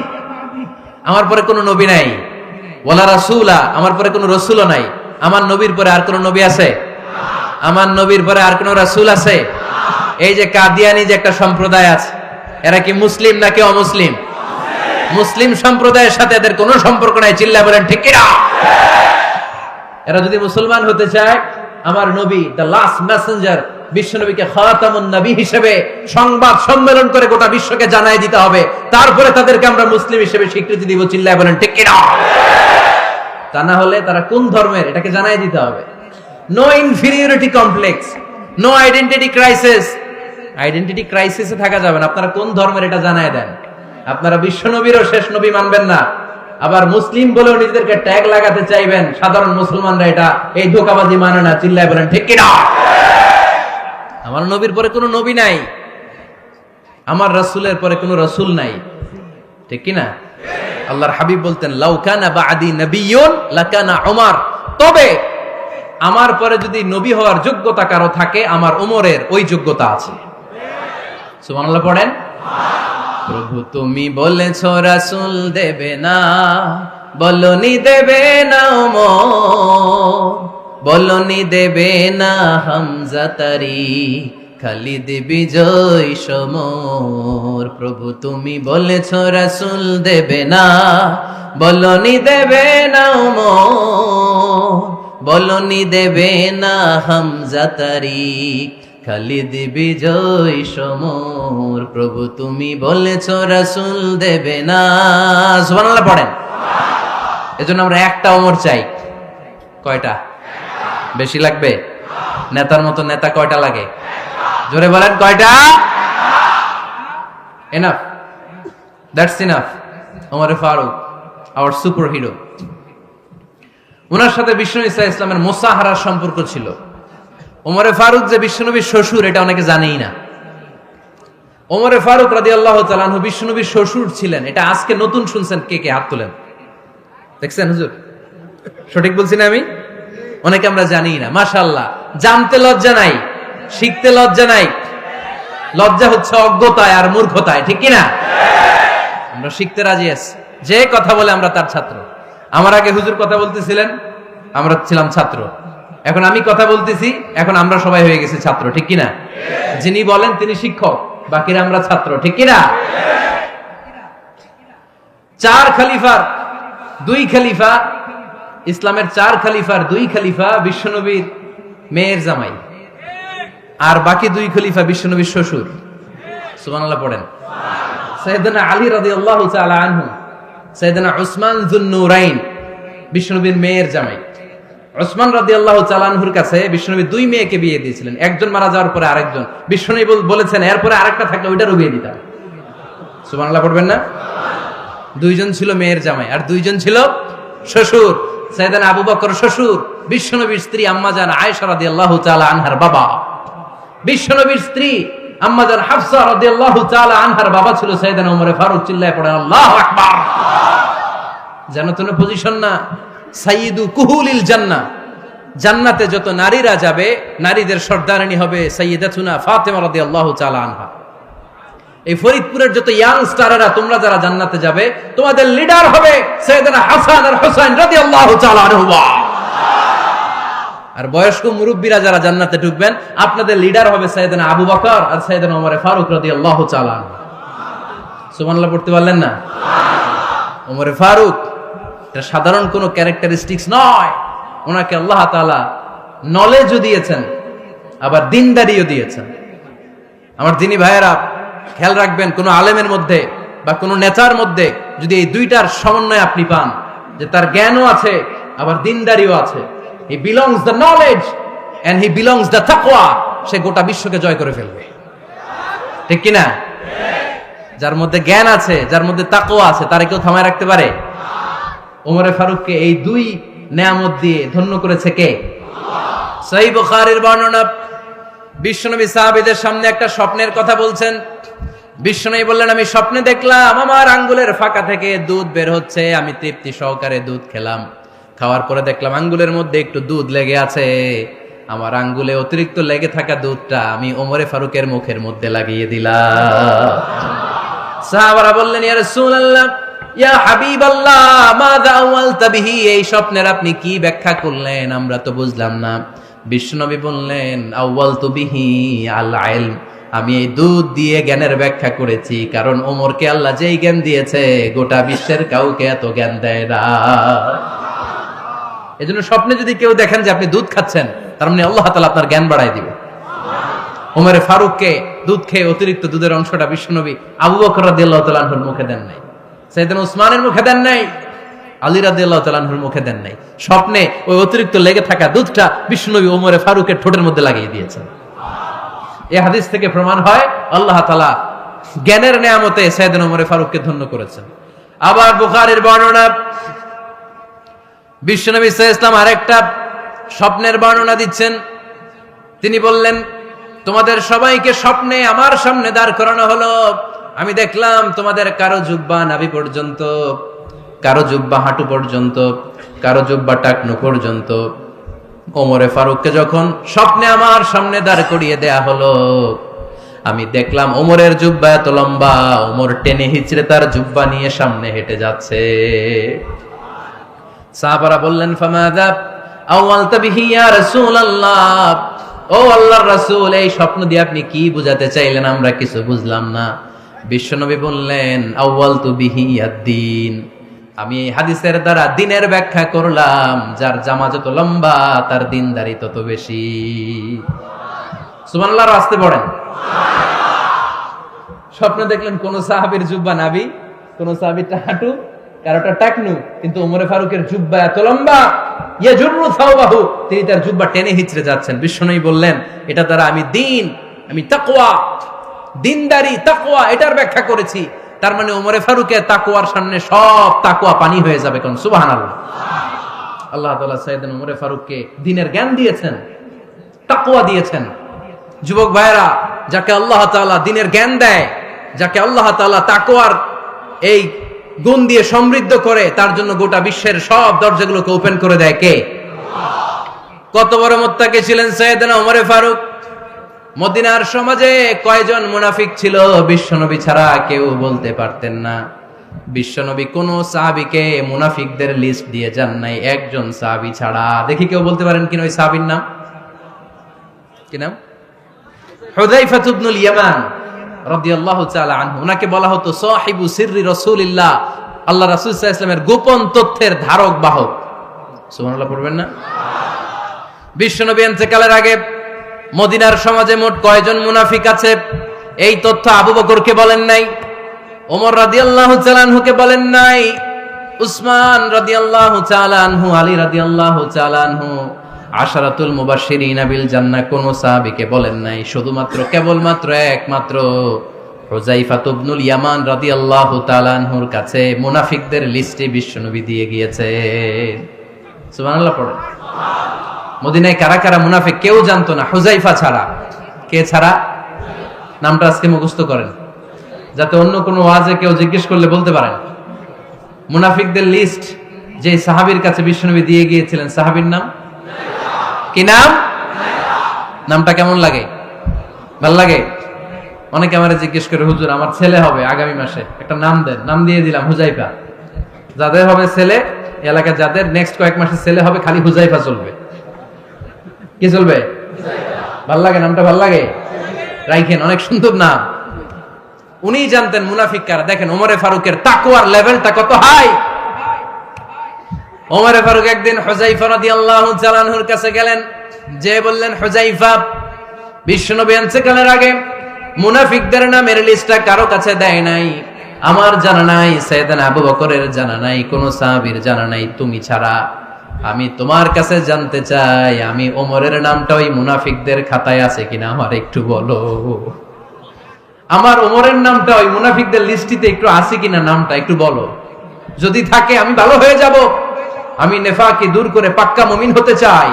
আমার পরে কোনো নবী নাই। ওয়ালা রাসূলা, আমার পরে কোনো রাসূলও নাই। আমার নবীর পরে আর কোনো নবী আছে? আমার নবীর পরে আর কোনো রাসূল আছে? এই যে কাদিয়ানি যে একটা সম্প্রদায় আছে, এরা কি মুসলিম নাকি অমুসলিম? মুসলিম সম্প্রদায়ের সাথে এদের কোনো সম্পর্ক নাই। চিল্লা বলেন ঠিক কিনা? এরা যদি মুসলমান হতে চায়, আমার নবী দ্য লাস্ট মেসেঞ্জার বিশ্বনবীকে খাতামুন নবী হিসেবে সংবাদ সম্মেলন করে গোটা বিশ্বকে জানাই দিতে হবে, তারপরে তাদেরকে আমরা মুসলিম হিসেবে স্বীকৃতি দিব। চিল্লায় বলেন ঠিক কিনা? তা না হলে তারা কোন ধর্মের এটাকে জানাই দিতে হবে। No inferiority complex, no identity crisis. Identity ক্রাইসিসে থাকা যাবে না। আপনারা কোন ধর্মের এটা জানায় দেন। আপনারা বিশ্বনবীরও শেষ নবী মানবেন না, আবার মুসলিম বলেও নিজেদেরকে ট্যাগ লাগাতে চাইবেন। সাধারণ মুসলমানরা এটা এই ধোঁকাবাজি মানে না। চিল্লায় বলেন ঠিক কিনা? আমার নবীর পরে কোনো নবী নাই, আমার রাসূলের পরে কোনো রাসূল নাই, ঠিক কিনা? আল্লাহর হাবিব বলতেন লাউ কানা বা'দি নাবিয়্যুন লাকানা উমর, তবে আমার পরে যদি নবী হওয়ার যোগ্যতা কারো থাকে, আমার ওমরের ওই যোগ্যতা আছে। সুবহানাল্লাহ পড়েন। প্রভু তুমি বলেছো রাসূল দেবে না, বলনি দেবে না ওমর, বলনি দেবে না হামজা তারি, খালিদ বিজয় সমর। প্রভু তুমি বলেছো রাসূল দেবে না, বলনি দেবে না ওমর, বলনি দেবে না হামজা তারি, খালিদ বিজয় সমর। প্রভু তুমি বলেছো রাসূল দেবে না। সুবহানাল্লাহ পড়েন। এজন্য আমরা একটা ওমর চাই। কয়টা? বেশি লাগবে? নেতার মতো নেতা কয়টা লাগে? জোরে বলেন কয়টা? Enough, that's enough. Omar Farooq our superhero. ওনার সাথে বিশ্বনবী সাল্লাল্লাহু আলাইহি ওয়াসাল্লামের মুসাহারার সম্পর্ক ছিল। ওমরে ফারুক যে বিশ্বনবীর শ্বশুর, এটা অনেকে জানেই না। ওমরে ফারুক রাদিয়াল্লাহু তাআলা আনহু বিশ্বনবীর শ্বশুর ছিলেন। এটা আজকে নতুন শুনছেন। কে কে হাত তোলেন? দেখছেন হুজুর? সঠিক বলছি না আমি? অনেকে আমরা জানি না। মাশাআল্লাহ, জানতে লজ্জা নাই, শিখতে লজ্জা নাই। লজ্জা হচ্ছে অজ্ঞতায় আর মূর্খতায়, ঠিক কি না? আমরা শিখতে রাজি আছি। যে কথা বলে আমরা তার ছাত্র। আমার আগে হুজুর কথা বলতেছিলেন, আমরা ছিলাম ছাত্র। এখন আমি কথা বলতেছি, এখন আমরা সবাই হয়ে গেছি ছাত্র, ঠিক কি না? যিনি বলেন তিনি শিক্ষক, বাকিরা আমরা ছাত্র, ঠিক কি না? 4 খলিফার 2 খলিফা, ইসলামের 4 খলিফার 2 খলিফা বিশ্বনবীর মেয়ের জামাই, আর বাকি 2 খলিফা বিশ্বনবীর শ্বশুর। সুবহানাল্লাহ পড়েন। সাইয়েদনা আলী রাদিয়াল্লাহু তাআলা আনহু, সাইয়েদনা উসমান যুন-নূরাইন বিশ্বনবীর মেয়ের জামাই। উসমান রাদিয়াল্লাহু তাআলা আনহুর কাছে বিশ্বনবী 2 মেয়েকে বিয়ে দিয়েছিলেন। একজন মারা যাওয়ার পরে আরেকজন। বিশ্বনবী বলেছেন এরপরে আরেকটা থাকলে ওইটারও বিয়ে দিতাম। সুবহানাল্লাহ পড়বেন না? 2 জন ছিল মেয়ের জামাই আর 2 জন ছিল শ্বশুর। সাইয়েদনা আবু বকর শ্বশুর, বিশ্বনবীর স্ত্রী আম্মাজান আয়েশা রাদিয়াল্লাহু তাআলা আনহার বাবা। বিশ্বনবীর স্ত্রী আম্মাজান হাফসা রাদিয়াল্লাহু তাআলা আনহার বাবা ছিল সাইয়েদনা ওমর ফারুক। চিল্লায় পড়েন আল্লাহু আকবার। জানো তো না পজিশন না? সাইয়্যিদু কুহুলিল জান্নাহ, জান্নাতে যত নারীরা যাবে, নারীদের সর্দারিনী হবে সাইয়্যিদাতুনা ফাতেমা রাদিয়াল্লাহু তাআলা আনহা। এই ফরিদপুরের যত ইয়াং স্টারেরা তোমরা যারা জান্নাতে যাবে, তোমাদের লিডার হবে সাইয়েদনা হাসান আর হুসাইন রাদিয়াল্লাহু তাআলা আনহুমা। আর বয়স্ক মুরব্বীরা যারা জান্নাতে ঢুকবেন, আপনাদের লিডার হবে সাইয়েদনা আবু বকর আর সাইয়েদনা ওমর ফারুক রাদিয়াল্লাহু তাআলা আনহু। সুবহানাল্লাহ পড়তে পারলেন না? ওমর ফারুক এটা সাধারণ কোনো ক্যারেক্টারিস্টিক্স নয়। ওনাকে আল্লাহ তাআলা নলেজও দিয়েছেন, আবার দিনদারিও দিয়েছেন। আমার দিনী ভাইয়েরা খেয়াল রাখবেন, কোন আলেমের মধ্যে বা কোন নেতার মধ্যে যদি এই দুইটার সমন্বয় আপনি পান, যে তার জ্ঞানও আছে আবার দিনদারিও আছে, he belongs the knowledge and he belongs the taqwa, সে গোটা বিশ্বকে জয় করে ফেলবে, ঠিক কিনা? যার মধ্যে জ্ঞান আছে, যার মধ্যে তাকওয়া আছে, তারে কেউ থামায় রাখতে পারে? ওমরে ফারুককে এই 2 নেয়ামত দিয়ে ধন্য করেছে কে? সহিহ বুখারীর বর্ণনা, বিশ্বনবী সাহাবীদের সামনে একটা স্বপ্নের কথা বলছেন। বিশ্বনবী বললেন, আমি স্বপ্নে দেখলাম আমার আঙ্গুলের ফাঁকা থেকে দুধ বের হচ্ছে, আমি তৃপ্তি সহকারে দুধ খেলাম। খাওয়ার পরে দেখলাম আঙ্গুলের মধ্যে একটু দুধ লেগে আছে। আমার আঙ্গুলে অতিরিক্ত লেগে থাকা দুধটা আমি ওমরে ফারুকের মুখের মধ্যে লাগিয়ে দিলাম। সাহাবারা বললেন, ইয়া রাসূলুল্লাহ, ইয়া হাবিবাল্লাহ, মাযা আওয়ালতা বিহি, এই স্বপ্নের আপনি কি ব্যাখ্যা করলেন, আমরা তো বুঝলাম না। বিশ্বনবী বললেন, আওয়ালতু বিহি আল ইলম, আমি এই দুধ দিয়ে জ্ঞানের ব্যাখ্যা করেছি, কারণ ওমরকে আল্লাহ যেই জ্ঞান দিয়েছে গোটা বিশ্বের কাউকে এত জ্ঞান দেয় না। এজন্য স্বপ্নে যদি কেউ দেখেন যে আপনি দুধ খাচ্ছেন, তার মানে আল্লাহ তাআলা আপনার জ্ঞান বাড়ায় দিবে। ওমরে ফারুককে দুধ খেয়ে অতিরিক্ত দুধের অংশটা বিশ্বনবী আবু বকর রাদিয়াল্লাহু তাআলা আনহুর মুখে দেন নাই, সাইয়েদনা উসমানের মুখে দেন নাই, আলী রাদিয়াল্লাহু তাআলা আনহুর মুখে দেন নাই। স্বপ্নে ওই অতিরিক্ত লেগে থাকা দুধটা বিশ্বনবী ওমরে ফারুকের ঠোঁটের মধ্যে লাগিয়ে দিয়েছেন। এই হাদিস থেকে প্রমাণ হয় আল্লাহ তাআলা জ্ঞানের নেয়ামতে সাইয়েদনা ওমরে ফারুককে ধন্য করেছেন। আবার বুখারীর বর্ণনা, বিশ্বনবী সাল্লাল্লাহু আলাইহি ওয়াসাল্লাম আরেকটা স্বপ্নের বর্ণনা দিচ্ছেন। তিনি বললেন, তোমাদের সবাইকে স্বপ্নে আমার সামনে দাঁড় করানো হলো। আমি দেখলাম তোমাদের কারো জুব্বা নাভি পর্যন্ত, কারো জুব্বা হাঁটু পর্যন্ত, কারো জুব্বা টাকনু পর্যন্ত। ওমরে ফারুককে যখন স্বপ্নে আমার সামনে দাঁড় করিয়ে দেয়া হলো, আমি দেখলাম ওমরের জুব্বা এত লম্বা, ওমর টেনে হিচড়ে তার জুব্বা নিয়ে সামনে হেঁটে যাচ্ছে। সাহাবারা বললেন, ফামাযা আওয়ালতা বিহি ইয়া রাসূলুল্লাহ, ও আল্লাহর রাসূল, এই স্বপ্ন দিয়ে আপনি কি বুঝাতে চাইলেন, আমরা কিছু বুঝলাম না। বিশ্বনবী বললেন, আউয়ালতু বিহি আদ-দীন, আমি এই হাদিসের দ্বারা দ্বীনের ব্যাখ্যা করলাম, যার জামা যত লম্বা তার দ্বীনদারি তত বেশি। সুবহানাল্লাহ, আসতে পড়েন। স্বপ্নে দেখলেন কোন সাহাবীর জুব্বা নাভি, কোন সাহাবীরটা হাঁটু, কারোটা টাকনু, কিন্তু ওমরে ফারুকের জুব্বা এত লম্বা, ইয়াজুরু সাওবাহু, তিনি তার জুব্বা টেনে হিচড়ে যাচ্ছেন। বিশ্বনবী বললেন, এটা দ্বারা আমি দ্বীন, আমি তাকওয়া, দ্বীনদারি, তাকওয়া, এটার ব্যাখ্যা করেছি। তার মানে ওমরে ফারুকের তাকওয়ার সামনে সব তাকওয়া পানি হয়ে যাবে। কোন সুবহানাল্লাহ। আল্লাহ তাআলা সাইয়েদনা ওমরে ফারুককে দ্বীনের জ্ঞান দিয়েছেন, তাকওয়া দিয়েছেন। যুবক ভাইরা, যাকে আল্লাহ তাআলা দ্বীনের জ্ঞান দেয়, যাকে আল্লাহ তাআলা তাকওয়ার এই গুণ দিয়ে সমৃদ্ধ করে, তার জন্য গোটা বিশ্বের সব দরজাগুলোকে ওপেন করে দেয় কে? কত বড় মুত্তাকি ছিলেন সাইয়েদনা ওমরে ফারুক। মদিনার সমাজে কয়জন মুনাফিক ছিল বিশ্বনবী ছাড়া কেউ বলতে পারতেন না। বিশ্বনবী কোন সাহাবীকে মুনাফিকদের লিস্ট দিয়ে যান নাই, একজন সাহাবী ছাড়া। দেখি কেউ বলতে পারেন কিনা ওই সাহাবীর নাম? কি নাম? হুযায়ফা ইবনুল ইয়ামান রাদিয়াল্লাহু তাআলা আনহু। ওনাকে বলা হতো সাহিবু সিররি রাসূলিল্লাহ, আল্লাহ রাসূল সাল্লাল্লাহু আলাইহি ওয়াসাল্লামের গোপন তথ্যের ধারক বাহক। সুবহানাল্লাহ পড়বেন না? বিশ্বনবী ইন্তেকালের আগে মদিনার সমাজে মোট কয়জন মুনাফিক আছে, এই তথ্য আবু বকরকে বলেন নাই, ওমর রাদিয়াল্লাহু তাআলা আনহুকে বলেন নাই, উসমান রাদিয়াল্লাহু তাআলা আনহু, আলী রাদিয়াল্লাহু তাআলা আনহু, আশারাতুল মুবাশশিরিনা বিল জান্নাহ কোন সাহাবীকে বলেন নাই। শুধুমাত্র কেবলমাত্র একমাত্র হুযায়ফা ইবনুল ইয়ামান রাদিয়াল্লাহু তাআলা আনহুর কাছে মুনাফিকদের লিস্টে বিশ্বনবী দিয়ে গিয়েছেন। সুবহানাল্লাহ পড়েন। মদিনায় কারা কারা মুনাফিক কেউ জানতো না হুযায়ফা ছাড়া। কে ছাড়া? নামটা আজকে মুখস্থ করেন, যাতে অন্য কোনো ওয়াজে কেউ জিজ্ঞেস করলে বলতে পারেন। মুনাফিকদের লিস্ট যে সাহাবীর কাছে বিশ্বনবী দিয়ে গিয়েছিলেন, সাহাবীর নাম কি? নাম? নামটা কেমন লাগে? ভাল লাগে? অনেকে আমারে জিজ্ঞেস করে, হুজুর আমার ছেলে হবে আগামী মাসে, একটা নাম দেন। নাম দিয়ে দিলাম হুযায়ফা। যাদের হবে ছেলে, এলাকায় যাদের নেক্সট কয়েক মাসে ছেলে হবে, খালি হুযায়ফা চলবে। কি চলবে? ভাল লাগে? নামটা ভাল লাগে? রাইখেন, অনেক সুন্দর নাম। উনি জানতেন মুনাফিক কারা। দেখেন ওমরে ফারুকের তাকওয়ার লেভেলটা কত হাই। ওমরে ফারুক একদিন হুযায়ফা রাদিয়াল্লাহু তাআলা আনহুর কাছে গেলেন, যে বললেন, হুযায়ফা, বিশ্বনবী ইন্তেকালের আগে মুনাফিকদের নামের লিস্টটা কারো কাছে দেয় নাই, আমার জানা নাই, সাইয়েদনা আবু বকরের জানা নাই, কোন সাহাবীর জানা নাই তুমি ছাড়া। আমি তোমার কাছে জানতে চাই, আমি ওমরের নামটা ওই মুনাফিকদের খাতায় আছে কিনা আমার একটু বলো। আমার ওমরের নামটা ওই মুনাফিকদের লিস্টিতে একটু আছে কিনা, নামটা একটু বলো। যদি থাকে আমি ভালো হয়ে যাব। আমি নেফাকি দূর করে পাক্কা মুমিন হতে চাই।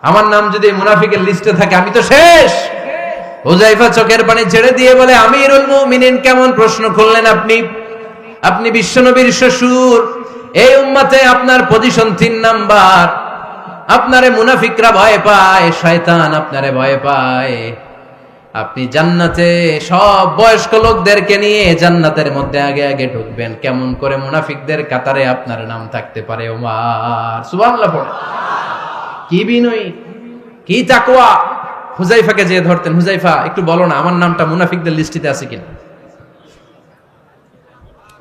আমার নাম যদি মুনাফিকের লিস্টে থাকে আমি তো শেষ। হুযায়ফা চোখের পানি ছেড়ে দিয়ে বলে, আমিরুল মুমিনিন, কেমন প্রশ্ন করলেন আপনি? আপনি বিশ্বনবীর শ্বশুর, এই উম্মতে আপনার পজিশন 3 নাম্বার। আপনারে মুনাফিকরা ভয় পায়, শয়তান আপনারে ভয় পায়। আপনি জান্নাতে সব বয়স্ক লোকদেরকে নিয়ে জান্নাতের মধ্যে আগে আগে ঢুকবেন, কেমন করে মুনাফিকদের কাতারে আপনার নাম থাকতে পারে? ওমর সুবহানাল্লাহ পড়ে। কি বিনয়ী, কি তাকওয়া! হুযায়ফাকে যে ধরতেন, হুযায়ফা একটু বলো না আমার নামটা মুনাফিকদের লিস্টিতে আছে কিনা।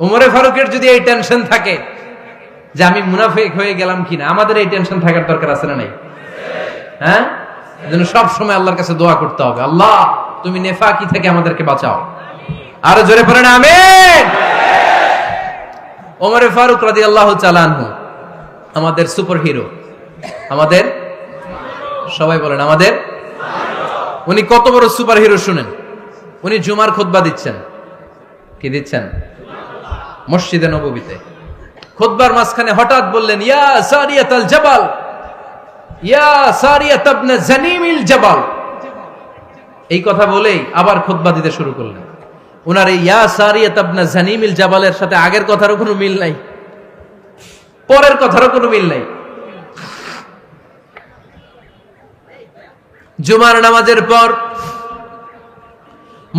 ওমরে ফারুকের যদি এই টেনশন থাকে যে আমি মুনাফিক হয়ে গেলাম কিনা, আমাদের এই টেনশন থাকার দরকার আছে না নাই? হ্যাঁ, এজন্য সব সময় আল্লাহর কাছে দোয়া করতে হবে, আল্লাহ তুমি নেফাকি থেকে আমাদেরকে বাঁচাও। আরো জোরে পড়েন আমিন। ওমরে ফারুক রাদিয়াল্লাহু তাআলা আনহু আমাদের সুপার হিরো, আমাদের সবাই বলেন আমাদের। উনি কত বড় সুপার হিরো শুনেন। উনি জুমার খুতবা দিচ্ছেন। কি দিচ্ছেন? মসজিদে নববীতে। খুতবার মাঝখানে হঠাৎ বললেন, ইয়া সারিয়াতাল জাবাল, ইয়া সারিয়াত ইবনে জানিমিল জাবাল। এই কথা বলেই আবার খুতবা দিতে শুরু করলেন। উনার এই ইয়া সারিয়াত ইবনে জানিমিল জাবালের সাথে আগের কথারও কোনো মিল নাই, পরের কথারও কোনো মিল নাই। জুমার নামাজের পর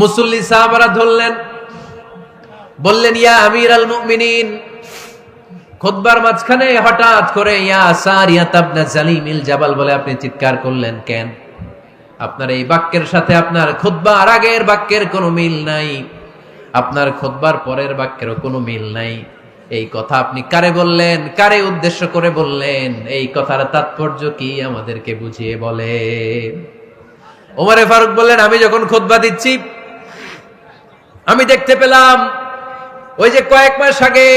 মুসল্লি সাহাবারা ধরলেন, বললেন, ইয়া আমিরাল মুমিনিন। খুতবার মাঝখানে হঠাৎ করে ইয়া সারিয়াত ইবনে জানিমিল জাবাল বলে আপনি চিৎকার করলেন কেন? আপনার এই বাক্যের সাথে আপনার খুতবার আগের বাক্যের কোনো মিল নাই, আপনার খুতবার পরের বাক্যেরও কোনো মিল নাই। এই কথা আপনি কারে বললেন, কারে উদ্দেশ্য করে বললেন? এই কথার তাৎপর্য কি আমাদেরকে বুঝিয়ে বলেন। ওমরে ফারুক বললেন, আমি যখন খুতবা দিচ্ছি আমি দেখতে পেলাম ওই যে কয়েক মাস আগে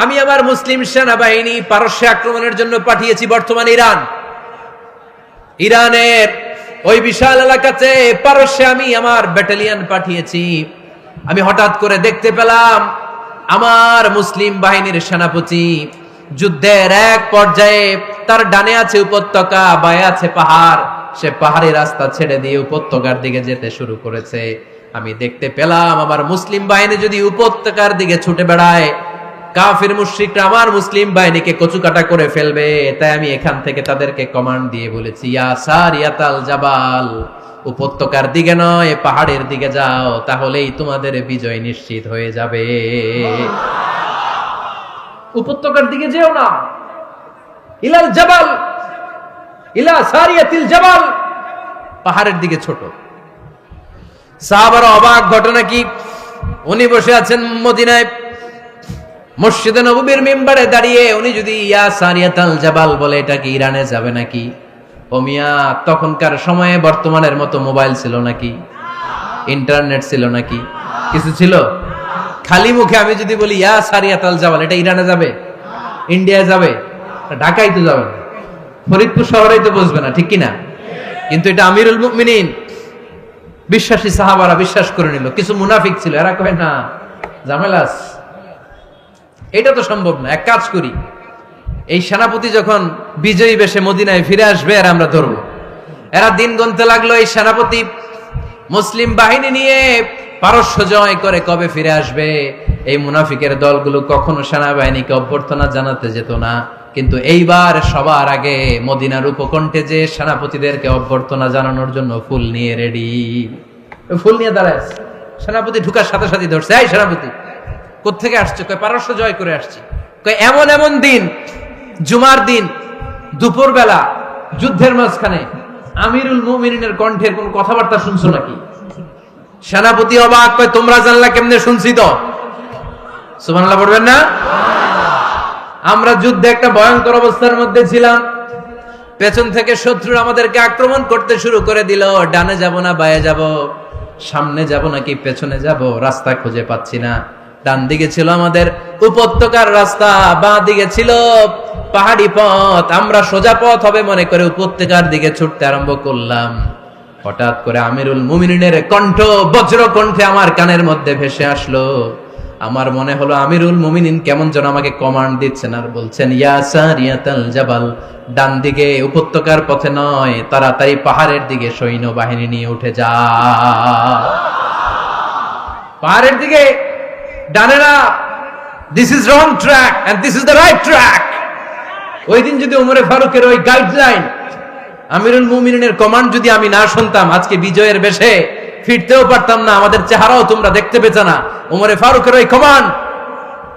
আমি আমার মুসলিম সেনাবাহিনী পারস্যে আক্রমণের জন্য পাঠিয়েছি, বর্তমান ইরানের ওই বিশাল এলাকাতে পারস্যে আমি আমার ব্যাটালিয়ন পাঠিয়েছি। আমি হঠাৎ করে দেখতে পেলাম আমার মুসলিম বাহিনীর সেনাপতি যুদ্ধের এক পর্যায়ে তার ডানে আছে উপত্যকা, বায়ে আছে পাহাড়, সে পাহাড়ি রাস্তা ছেড়ে দিয়ে উপত্যকার দিকে যেতে শুরু করেছে। আমি দেখতে পেলাম আমার মুসলিম বাহিনী যদি উপত্যকার দিকে ছুটে বেড়ায়, কাফির মুশরিকরা আমার মুসলিম বাহিনীকে কচুকাটা করে ফেলবে। তাই আমি এখান থেকে তাদেরকে কমান্ড দিয়ে বলেছি, ইয়া সারিয়াতাল জাবাল, উপত্যকার দিকে নয় পাহাড়ের দিকে যাও, তাহলেই তোমাদের বিজয় নিশ্চিত হয়ে যাবে। উপত্যকার দিকে যেও না, ইলাল জাবাল, ইলা সারিয়াতিল জাবাল, পাহাড়ের দিকে ছোট। সাহাবারা অবাক, ঘটনা কি? উনি বসে আছেন মদিনায় মসজিদে নববীর মিম্বারে দাঁড়িয়ে, উনি যদি ইয়া সারিয়াতাল জাবাল বলে এটা কি ইরানে যাবে নাকি? ও মিয়া, তখনকার সময়ে বর্তমানের মতো মোবাইল ছিল নাকি? ইন্টারনেট ছিল নাকি? কিছু ছিল? খালি মুখে আমি যদি বলি ইয়া সারিয়াতাল জাবাল, এটা ইরানে যাবে, ইন্ডিয়ায় যাবে, ঢাকায় তো যাবে না, ফরিদপুর শহরেই তো বসবে না, ঠিক কিনা? কিন্তু এটা আমিরুল মুমিনিন বিশ্বাসী সাহাবারা বিশ্বাস করে নিল। কিছু মুনাফিক ছিল, এরা কয় না ঝামেলাস, এটা তো সম্ভব না। এক কাজ করি, এই সেনাপতি যখন বিজয়ী বেশে মদিনায় ফিরে আসবে আর আমরা ধরবো। এরা দিন গুনতে লাগলো, এই সেনাপতি মুসলিম বাহিনী নিয়ে পারস্য জয় করে কবে ফিরে আসবে। এই মুনাফিকের দলগুলো কখনো সেনাবাহিনীকে অভ্যর্থনা জানাতে যেত না, কিন্তু এইবার সবার আগে মদিনার উপকণ্ঠে যে সেনাপতিদেরকে অভ্যর্থনা জানানোর জন্য ফুল নিয়ে রেডি, ফুল নিয়ে দাঁড়ায় আছে। সেনাপতি ঢুকার সাথে সাথে ধরছে, এই সেনাপতি কোত্থেকে আসছে? কয় পারস্য জয় করে আসছি। কয় এমন এমন দিন, জুমার দিন দুপুর বেলা যুদ্ধের মাঝখানে আমিরুল মুমিনিনের কণ্ঠের কোন কথাবার্তা শুনছো নাকি? সেনাপতি অবাক, কয় তোমরা জানলা কেমনে? শুনছি তো। সুবহানাল্লাহ পড়বেন না? আমরা যুদ্ধে একটা ভয়ঙ্কর অবস্থার মধ্যে ছিলাম, পেছন থেকে শত্রু আমাদেরকে আক্রমণ করতে শুরু করে দিল। ডানে যাব না বায়ে যাব, সামনে যাব নাকি পেছনে যাব, রাস্তা খুঁজে পাচ্ছি না। ডান দিকে ছিল আমাদের উপত্যকার রাস্তা, বাঁ দিকে ছিল পাহাড়ি পথ। আমরা সোজা পথ হবে মনে করে উপত্যকার দিকে ছুটতে আরম্ভ করলাম। হঠাৎ করে আমিরুল মুমিনিনের কণ্ঠ বজ্র কণ্ঠে আমার কানের মধ্যে ভেসে আসলো, আমার মনে হলো আমিরুল মুমিনিন কেমন যেন আমাকে কমান্ড দিচ্ছেন আর বলছেন, ইয়া সারিয়াতাল জাবাল, ডান দিকে উপত্যকার পথে নয়, তাড়াতাড়ি পাহাড়ের দিকে সৈন্যবাহিনী নিয়ে উঠে যা। পাহাড়ের দিকে, ডানে না। This is wrong track and this is the right track. ওই দিন যদি ওমরে ফারুকের ওই গাইডলাইন, আমিরুল মুমিনিনের কমান্ড যদি আমি না শুনতাম, আজকে বিজয়ের বেশে ফিরতেও পারতাম না, আমাদের চেহারাও তোমরা দেখতে পেতে না। ওমরে ফারুকের ওই কমান্ড,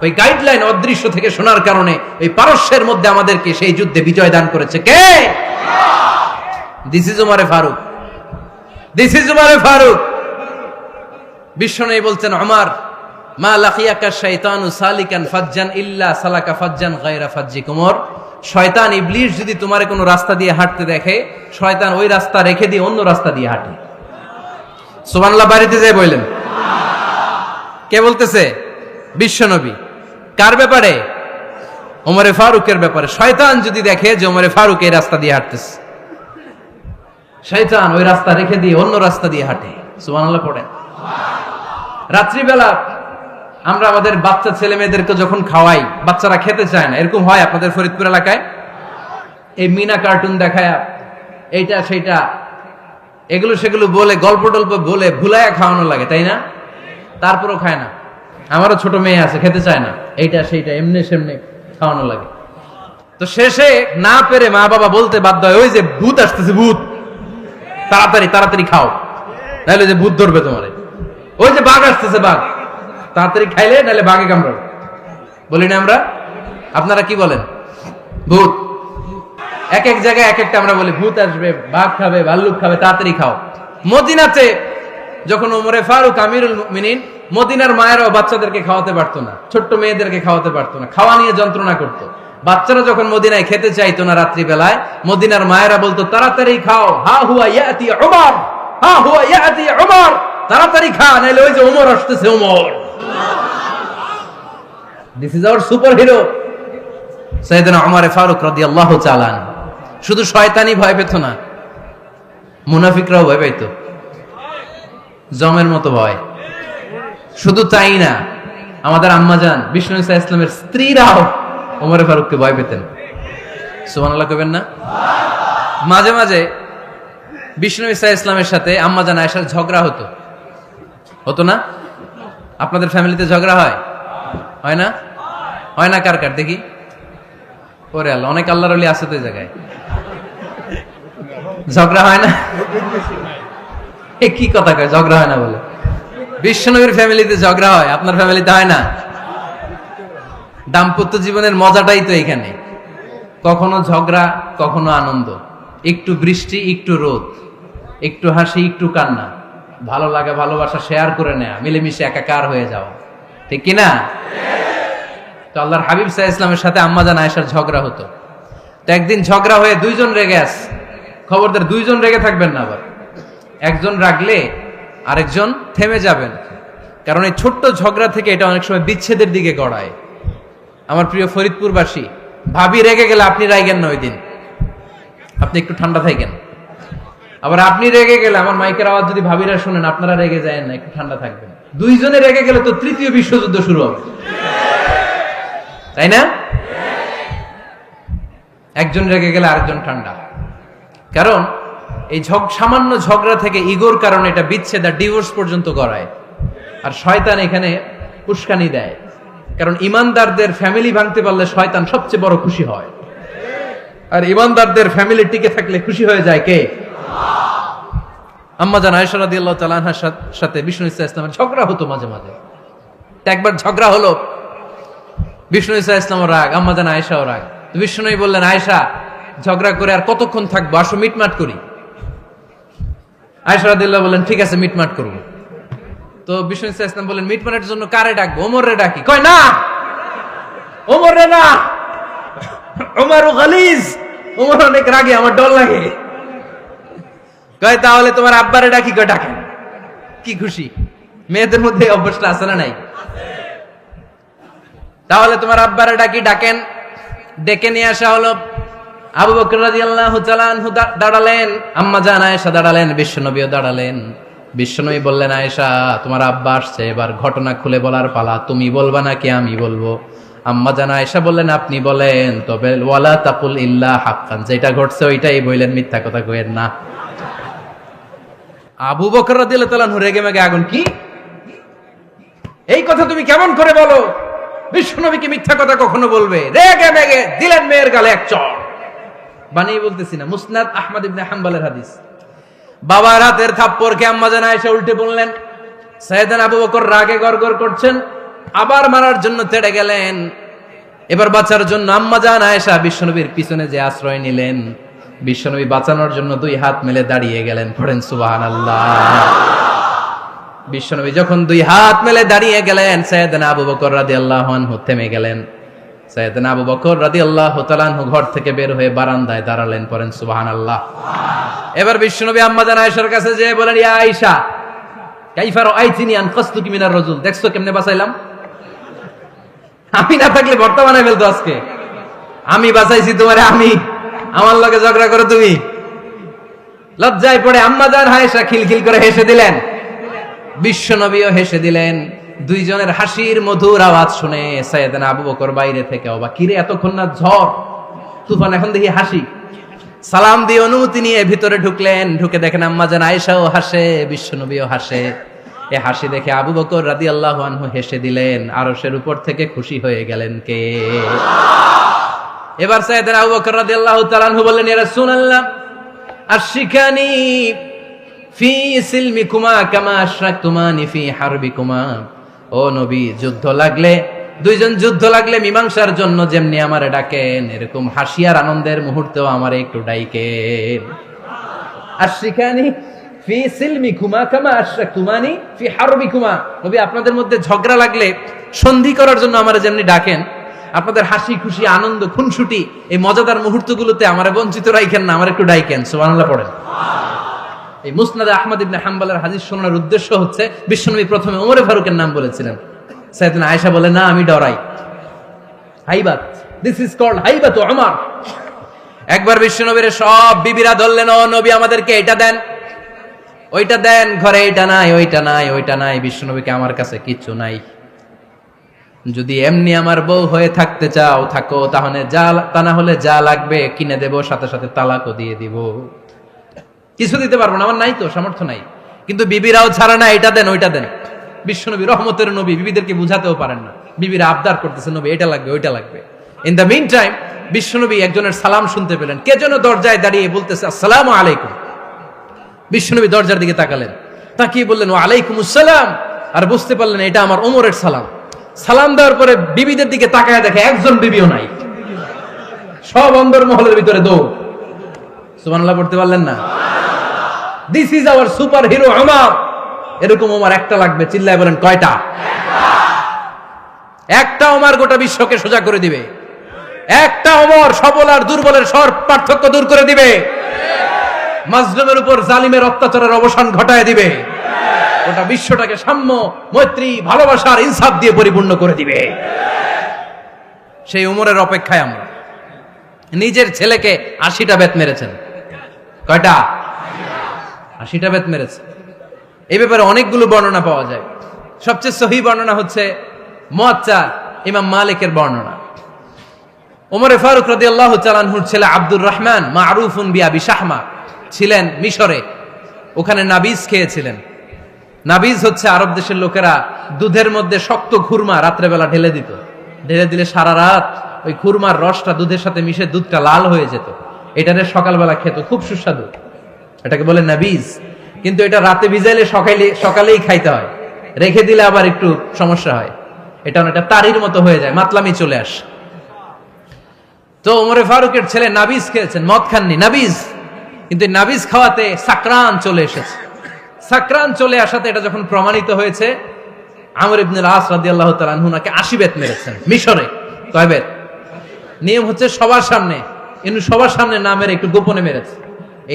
ওই গাইডলাইন অদৃশ্য থেকে শোনার কারণে ওই পারস্যের মধ্যে আমাদেরকে সেই যুদ্ধে বিজয় দান করেছে কে? দিস ইজ ওমরে ফারুক, দিস ইজ ওমরে ফারুক। বিশ্বনবী বলছেন, ওমর, মা লাকিয়াকা শাইতানু সালিকান ফাজ্জান ইল্লা সালাকা ফাজ্জান গায়রা ফাজ্জিক। ওমর, শয়তান ইবলিস যদি তোমারে কোনো রাস্তা দিয়ে হাঁটতে দেখে, শয়তান ওই রাস্তা রেখে দিয়ে অন্য রাস্তা দিয়ে হাঁটে। সুবহানাল্লাহ বাড়িতে যাই বললেন। কে বলতেছে? বিশ্বনবী। কার ব্যাপারে? ওমরে ফারুকের ব্যাপারে। শয়তান যদি দেখে যে ওমরে ফারুক এই রাস্তা দিয়ে হাঁটতেছে, শয়তান ওই রাস্তা রেখে দিয়ে অন্য রাস্তা দিয়ে হাঁটে। সুবহানাল্লাহ পড়েন। রাত্রিবেলা আমরা আমাদের বাচ্চা ছেলে মেয়েদেরকে যখন খাওয়াই, বাচ্চারা খেতে চায় না, এরকম হয় আপনাদের ফরিদপুর এলাকায়? এই মিনা কার্টুন দেখায়, এইটা সেইটা, এগুলো সেগুলো বলে, গল্প টল্প বলে ভুলাইয়া খাওয়ানো লাগে, তাই না? তারপরও খায় না। আমারও ছোট মেয়ে আছে, খেতে চায় না, এইটা সেইটা এমনি সেমনি খাওয়ানো লাগে। তো শেষে না পেরে মা বাবা বলতে বাধ্য হয়, ওই যে ভূত আসতেছে, ভূত, তাড়াতাড়ি তাড়াতাড়ি খাও, নাহলে যে ভূত ধরবে তোমারে। ওই যে বাঘ আসতেছে, বাঘ, তাড়াতাড়ি খাইলে নাহলে বাঘে কামড়াবে। বলি না আমরা? আপনারা কি বলেন? ভূত। এক এক জায়গায় এক একটা আমরা বলি, ভূত আসবে, বাঘ খাবে, ভাল্লুক খাবে, তাড়াতাড়ি খাও। মদিনাতে যখন ওমরে ফারুক আমিরুল মুমিনিন, মদিনার মায়েরাও বাচ্চাদেরকে খাওয়াতে পারতো না, ছোট্ট মেয়েদেরকে খাওয়াতে পারতো না, খাওয়া নিয়ে যন্ত্রণা করতো। বাচ্চারা যখন মদিনায় খেতে চাইতো না রাত্রি বেলায়, মদিনার মায়েরা বলতো, তাড়াতাড়ি খাও, হা হুয়া ইয়াতি উমর, হা হুয়া ইয়াতি উমর, তাড়াতাড়ি খা, নাহলে ওই যে ওমর আসতেছে, Omar. This is our superhero সাইয়েদনা ওমর ফারুক রাদিয়াল্লাহু তাআলা। শুধু শয়তানি ভয় পেত না, মুনাফিকরাও ভয় পেত, জমের মতো ভয়। শুধু তাই না, আমাদের আম্মাজান বিষ্ণু ইসা ইসলামের স্ত্রীরাও ওমর ফারুককে ভয় পেতেন। সুবহানাল্লাহ কইবেন না? মাঝে মাঝে বিষ্ণু ইসা ইসলামের সাথে আম্মাজান আয়েশার ঝগড়া হতো, হতো না? আপনাদের ফ্যামিলিতে ঝগড়া হয়? হয় না? হয় না? কার কার দেখি? ওরে আল্লাহ, অনেক আল্লাহর ওলি আছে তো এই জায়গায়। ঝগড়া হয় না? এ কি কথা কয়, ঝগড়া হয় না বলে? বিশ্বনবীর ফ্যামিলিতে ঝগড়া হয়, আপনার ফ্যামিলিতে হয় না? দাম্পত্য জীবনের মজাটাই তো এখানে, কখনো ঝগড়া, কখনো আনন্দ, একটু বৃষ্টি, একটু রোদ, একটু হাসি, একটু কান্না, ভালো লাগা, ভালোবাসা শেয়ার করে নেয়া, মিলেমিশে একাকার হয়ে যাওয়া, ঠিক কিনা? তো আল্লাহর হাবিব সাল্লাল্লাহু আলাইহি ওয়াসাল্লামের সাথে আম্মাজান আয়েশার ঝগড়া হতো। তো একদিন ঝগড়া হয়ে দুইজন রেগে আছে। খবরদার দুইজন রেগে থাকবেন না, আবার একজন রাগলে আরেকজন থেমে যাবেন, কারণ এই ছোট্ট ঝগড়া থেকে এটা অনেক সময় বিচ্ছেদের দিকে গড়ায়। আমার প্রিয় ফরিদপুরবাসী, ভাবি রেগে গেলে আপনি রাগেন না, ওই দিন আপনি একটু ঠান্ডা থাকেন। আবার আপনি রেগে গেলে, আমার মাইকের আওয়াজ যদি ভাবিরা শুনেন, আপনারা রেগে যায় না, একটু ঠান্ডা থাকবেন। দুইজনে রেগে গেলে তো তৃতীয় বিশ্বযুদ্ধ শুরু হবে, তাই না? একজন রেগে গেলে আরেকজন ঠান্ডা, কারণ এই সামান্য ঝগড়া থেকে ইগোর কারণে এটা বিচ্ছেদ আর ডিভোর্স পর্যন্ত করায়। আর শয়তান এখানে উস্কানি দেয়, কারণ ইমানদারদের ফ্যামিলি ভাঙতে পারলে শয়তান সবচেয়ে বড় খুশি হয়, আর ইমানদারদের ফ্যামিলি টিকে থাকলে খুশি হয়ে যায় কে? আম্মাজান আয়েশা রাদিয়াল্লাহু তাআলা আনহার সাথে বিষ্ণু ইসা ইসলামের ঝগড়া হতো মাঝে মাঝে। একবার ঝগড়া হলো, বিষ্ণু ইসা ইসলামও রাগ, আম্মাজান আয়েশাও রাগ। বিষ্ণুই বললেন, আয়েশা, ঝগড়া করে আর কতক্ষণ থাকবো, আসো মিটমাট করি। আয়েশা রাদিয়াল্লাহু বললেন, ঠিক আছে, মিটমাট করবো। তো বিষ্ণু ইসা ইসলাম বললেন, মিটমাটের জন্য কারে ডাকবো? ওমরে ডাকি। কয় না, ওমরে না, ওমর গালিজ, ওমর অনেক রাগে, আমার ডর লাগে। কয় তাহলে তোমার আব্বারে ডাকি। কয় ডাকেন। কি খুশি! মেয়েদের মধ্যে অভ্যাসটা আছে না নাই? তাহলে তোমার আব্বারে ডাকি, ডাকেন। ডেকে নিয়ে আসা হলো। আবু বকর রাদিয়াল্লাহু তাআলা আনহু দাঁড়ালেন, আম্মা জান আয়েশা দাঁড়ালেন, বিশ্বনবীও দাঁড়ালেন। বিশ্বনবী বললেন, আয়েশা তোমার আব্বা আসছে, এবার ঘটনা খুলে বলার পালা, তুমি বলবা নাকি আমি বলবো? আম্মা জান আয়েশা বললেন, আপনি বলেন, তবে ওয়ালা তাকুল ইল্লা হাক্কান, যেটা ঘটছে ওইটাই বললেন, মিথ্যা কথা কইেন না। আবু বকর রাদিয়াল্লাহু তাআলা রেগে মেগে আগুন, কি এই কথা তুমি কেমন করে বলো? বিশ্বনবী কি মিথ্যা কথা কখনো বলবে? রেগে মেগে দিলেন মেয়ের গালে এক চড়। বানিয়ে বলতেছি না, মুসনাদ আহমদ ইবনে হাম্বলের হাদিস। বাবার হাতের থাপ্পড়কে আম্মা জান আয়েশা উল্টে বললেন। সাইয়েদনা আবু বকর রাগে গড়গড় করছেন, আবার মারার জন্য তেড়ে গেলেন। এবার বাঁচার জন্য আম্মা জান আয়েশা বিশ্বনবীর পিছনে যে আশ্রয় নিলেন, বিশ্বনবী বাঁচানোর জন্য দুই হাত মেলে দাঁড়িয়ে গেলেন। পড়েন সুবহানাল্লাহ। বিশ্বনবী যখন দুই হাত মেলে দাঁড়িয়ে গেলেন, সাইয়েদনা আবু বকর রাদিয়াল্লাহু আনহু থেমে গেলেন। সাইয়েদনা আবু বকর রাদিয়াল্লাহু তাআলা আনহু ঘর থেকে বের হয়ে বারান্দায় দাঁড়ালেন। পড়েন সুবহানাল্লাহ। এবার বিশ্বনবী আম্মা জান আয়েশার কাছে যেয়ে বলেন, ইয়া আয়েশা কাইফা রাআইতিনি আনকাসতুকি মিনার রাজুল, দেখছো কেমনে বাঁচাইলাম? আমি না থাকলে ভর্তা বানাই ফেলতো আজকে। আমি বাঁচাইছি তোমারে, আমি, আমার লগে ঝগড়া করো তুমি। লজ্জায় পড়ে আম্মা জান আয়েশা খিলখিল করে হেসে দিলেন, বিশ্বনবীও হেসে দিলেন। দুইজনের হাসির মধুর আওয়াজ শুনে সাইয়েদনা আবু বকর বাইরে থেকে অবাক, কিরে এতক্ষণ না ঝড় তুফান, এখন দেখি হাসি। সালাম দিয়ে অনুমতি নিয়ে ভিতরে ঢুকলেন। ঢুকে দেখেন আম্মা জান আয়েশাও হাসে, বিশ্বনবীও হাসে। এ হাসি দেখে আবু বকর রাদিয়াল্লাহু আনহু হেসে দিলেন। আরশের উপর থেকে খুশি হয়ে গেলেন কে? এবার সাইয়েদনা আবু বকর রাদিয়াল্লাহু তাআলা আনহু বললেন, ইয়া রাসূলুল্লাহ আশরিকানি ফি সিলমিকুমা কামা আশরাকতুমানি ফি হারবিকুমা। ও নবী, যুদ্ধ লাগলে, দুইজন যুদ্ধ লাগলে মীমাংসার জন্য যেমনি আমারে ডাকেন, এরকম হাসি আর আনন্দের মুহূর্তেও আমারে একটু ডাইকেন। আশরিকানি ফি সিলমিকুমা কামা আশরাকতুমানি ফি হারবিকুমা। নবী, আপনাদের মধ্যে ঝগড়া লাগলে সন্ধি করার জন্য আমারে যেমনি ডাকেন, আপনাদের হাসি খুশি আনন্দ খুনসুটি এই মজাদার মুহূর্তগুলোতে আমারে বঞ্চিত রাখেন না, আমার একটু ডাইকেন। সুবহানাল্লাহ পড়েন। এই মুসনাদে আহমদ ইবনে হাম্বলের হাদিস শোনার উদ্দেশ্য হচ্ছে, বিশ্বনবী প্রথমে ওমর ফারুকের নাম বলেছিলেন। সাইয়েদনা আয়েশা বলে, না আমি ডরাই। হাইবাত, দিস ইজ কল্ড হাইবাত ওমর। একবার বিশ্বনবীর সব বিবিরা ধরলেন, ও নবী আমাদেরকে এটা দেন, ওইটা দেন, ঘরে এটা নাই, ওইটা নাই, ওইটা নাই। বিশ্বনবীকে, আমার কাছে কিচ্ছু নাই, যদি এমনি আমার বউ হয়ে থাকতে চাও থাকো, তাহলে যা, তা না হলে যা লাগবে কিনে দেব, সাথে সাথে তালাকও দিয়ে দিব। কিছু দিতে পারবো না, আমার নাই তো, সামর্থ্য নাই। কিন্তু বিবিরাও ছাড়া না, এটা দেন ওইটা দেন। বিশ্বনবী রহমতের নবী, বিবিদেরকে বুঝাতেও পারেন না, বিবিরা আবদার করতেছে, নবী এটা লাগবে ওইটা লাগবে। ইন দ্য মিন টাইম বিশ্বনবী একজনের সালাম শুনতে পেলেন। কে যেন দরজায় দাঁড়িয়ে বলতেছে, আসসালামু আলাইকুম। বিশ্বনবী দরজার দিকে তাকালেন, তাকিয়ে বললেন, ওয়া আলাইকুম আসসালাম। আর বুঝতে পারলেন এটা আমার ওমরের সালাম। সালাম দেওয়ার পরে বিবিদের দিকে তাকায় দেখে একজন বিবিও নাই, সব অন্দর মহলের ভিতরে দৌড়। সুবহানাল্লাহ পড়তে পারলেন না? This is our super hero Omar. এরকম ওমর একটা লাগবে, চিল্লায় বলেন কয়টা? একটা ওমর গোটা বিশ্বকে সোজা করে দিবে। একটা ওমর সবল আর দুর্বলের সব পার্থক্য দূর করে দিবে। মাজলুমের উপর জালিমের অত্যাচারের অবসান ঘটায় দিবে। গোটা বিশ্বটাকে সাম্য, মৈত্রী, ভালোবাসার ইনসাফ দিয়ে পরিপূর্ণ করে দিবে। সেই ওমরের অপেক্ষায় আমরা। নিজের ছেলেকে 80টা বেত মেরেছেন। কয়টা? 80টা বেত মেরেছে। এই ব্যাপারে অনেকগুলো বর্ণনা পাওয়া যায়। সবচেয়ে সহিহ বর্ণনা হচ্ছে মুয়াত্তা ইমাম মালিকের বর্ণনা। ওমরে ফারুক রাদিয়াল্লাহু তাআলা আনহুর ছেলে আব্দুর রহমান মারুফুন বিআবি শাহমা ছিলেন মিশরে। ওখানে নাবিজ খেয়েছিলেন। নাবিজ হচ্ছে আরব দেশের লোকেরা দুধের মধ্যে শক্ত খুরমা রাত্রেবেলা ঢেলে দিত। ঢেলে দিলে সারা রাত ওই খুরমার রসটা দুধের সাথে মিশে দুধটা লাল হয়ে যেত। এটারে সকালবেলা খেত, খুব সুস্বাদু। এটাকে বলে নাবিজ। কিন্তু এটা রাতে ভিজাইলে সকালেই খাইতে হয়, রেখে দিলে আবার একটু সমস্যা হয়। এটা অনেকটা তারির মতো হয়ে যায়, মাতলামি চলে আসে। তো ওমরে ফারুকের ছেলে নাবিজ খেয়েছেন, মদ খাননি, নাবিজ। কিন্তু নাবিজ খাওয়াতে সাকরান চলে এসেছে। সাকরান চলে আসাতে এটা যখন প্রমাণিত হয়েছে, আমর ইবনে আস রাদিয়াল্লাহু তাআলা আনহু নাকি 80 বেত মেরেছেন মিশরে। কয় বেত? নিয়ম হচ্ছে সবার সামনে, কিন্তু সবার সামনে না মেরে একটু গোপনে মেরেছে।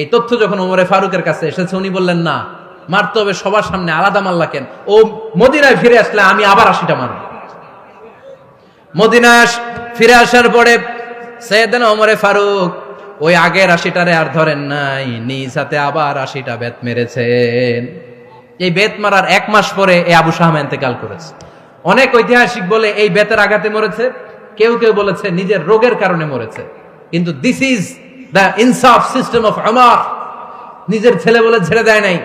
এই তথ্য যখন ওমরে ফারুকের কাছে এসেছে, উনি বললেন, না, মারতে হবে সবার সামনে, আলাদা মারলা কেন? ও মদিনায় ফিরে আসলে আমি আবার 80টা মারব। মদিনায় ফিরে আসার পরে সাইয়েদনা ওমরে ফারুক ওই আগের 80টারে আর ধরেন নাই, নিজ হাতে আবার 80টা বেত মেরেছেন। এই বেত মারার 1 মাস পরে এই আবু শাহামা ইন্তেকাল করেছে। অনেক ঐতিহাসিক বলে এই বেতের আঘাতে মরেছে, কেউ কেউ বলেছে নিজের রোগের কারণে মরেছে। কিন্তু দিস ইজ দ্য ইনসাফ সিস্টেম অফ উমর। নিজের ছেলে বলে ছেড়ে দেয় নাই।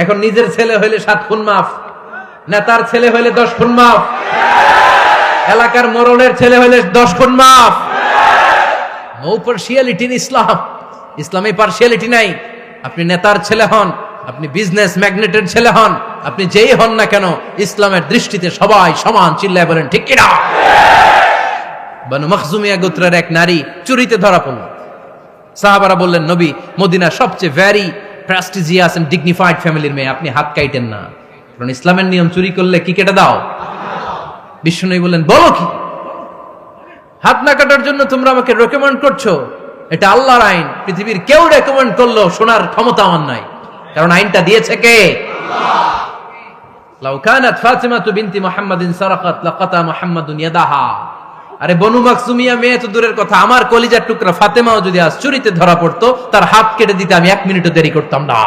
এখন নিজের ছেলে হইলে 7 খুন মাফ, নেতার ছেলে হইলে 10 খুন মাফ, এলাকার মোড়লের ছেলে হইলে 10 খুন মাফ। নো পার্সিয়ালিটি ইন ইসলাম। ইসলামে পার্সিয়ালিটি নাই। আপনি নেতার ছেলে হন, আপনি বিজনেস ম্যাগনেটের ছেলে হন, আপনি যেই হন না কেন, ইসলামের দৃষ্টিতে সবাই সমান। চিল্লায় বলেন ঠিক কিনা? বানু মখজুমিয়া গোত্রের এক নারী চুরিতে ধরা পড়ল। সাহাবারা বললেন, নবী মদিনার সবচেয়ে ভেরি প্রেস্টিজিয়াস এন্ড ডিগনিফাইড ফ্যামিলির মেয়ে, আপনি হাত কাটেন না, কারণ ইসলামের নিয়ম চুরি করলে কি কেটে দাও। বিশ্বনবী বললেন, বলো কি? হাত না কাটার জন্য তোমরা আমাকে রেকমেন্ড করছো? এটা আল্লাহর আইন। পৃথিবীর কেউ রেকমেন্ড করলো শোনার ক্ষমতা আমার নাই, কারণ আইনটা দিয়েছে কে? আল্লাহ। লাউ কানাত ফাতিমাতু বিনতি মুহাম্মাদিন সারাকাত লাকাতা মুহাম্মাদুন ইয়াদাহা। আরে বনু মাকসুমিয়া মেয়ে তো দূরের কথা, আমার কলিজার টুকরা ফাতেমাও যদি আজ চুরিতে ধরা পড়তো, তার হাত কেটে দিতে আমি 1 মিনিটও দেরি করতাম না।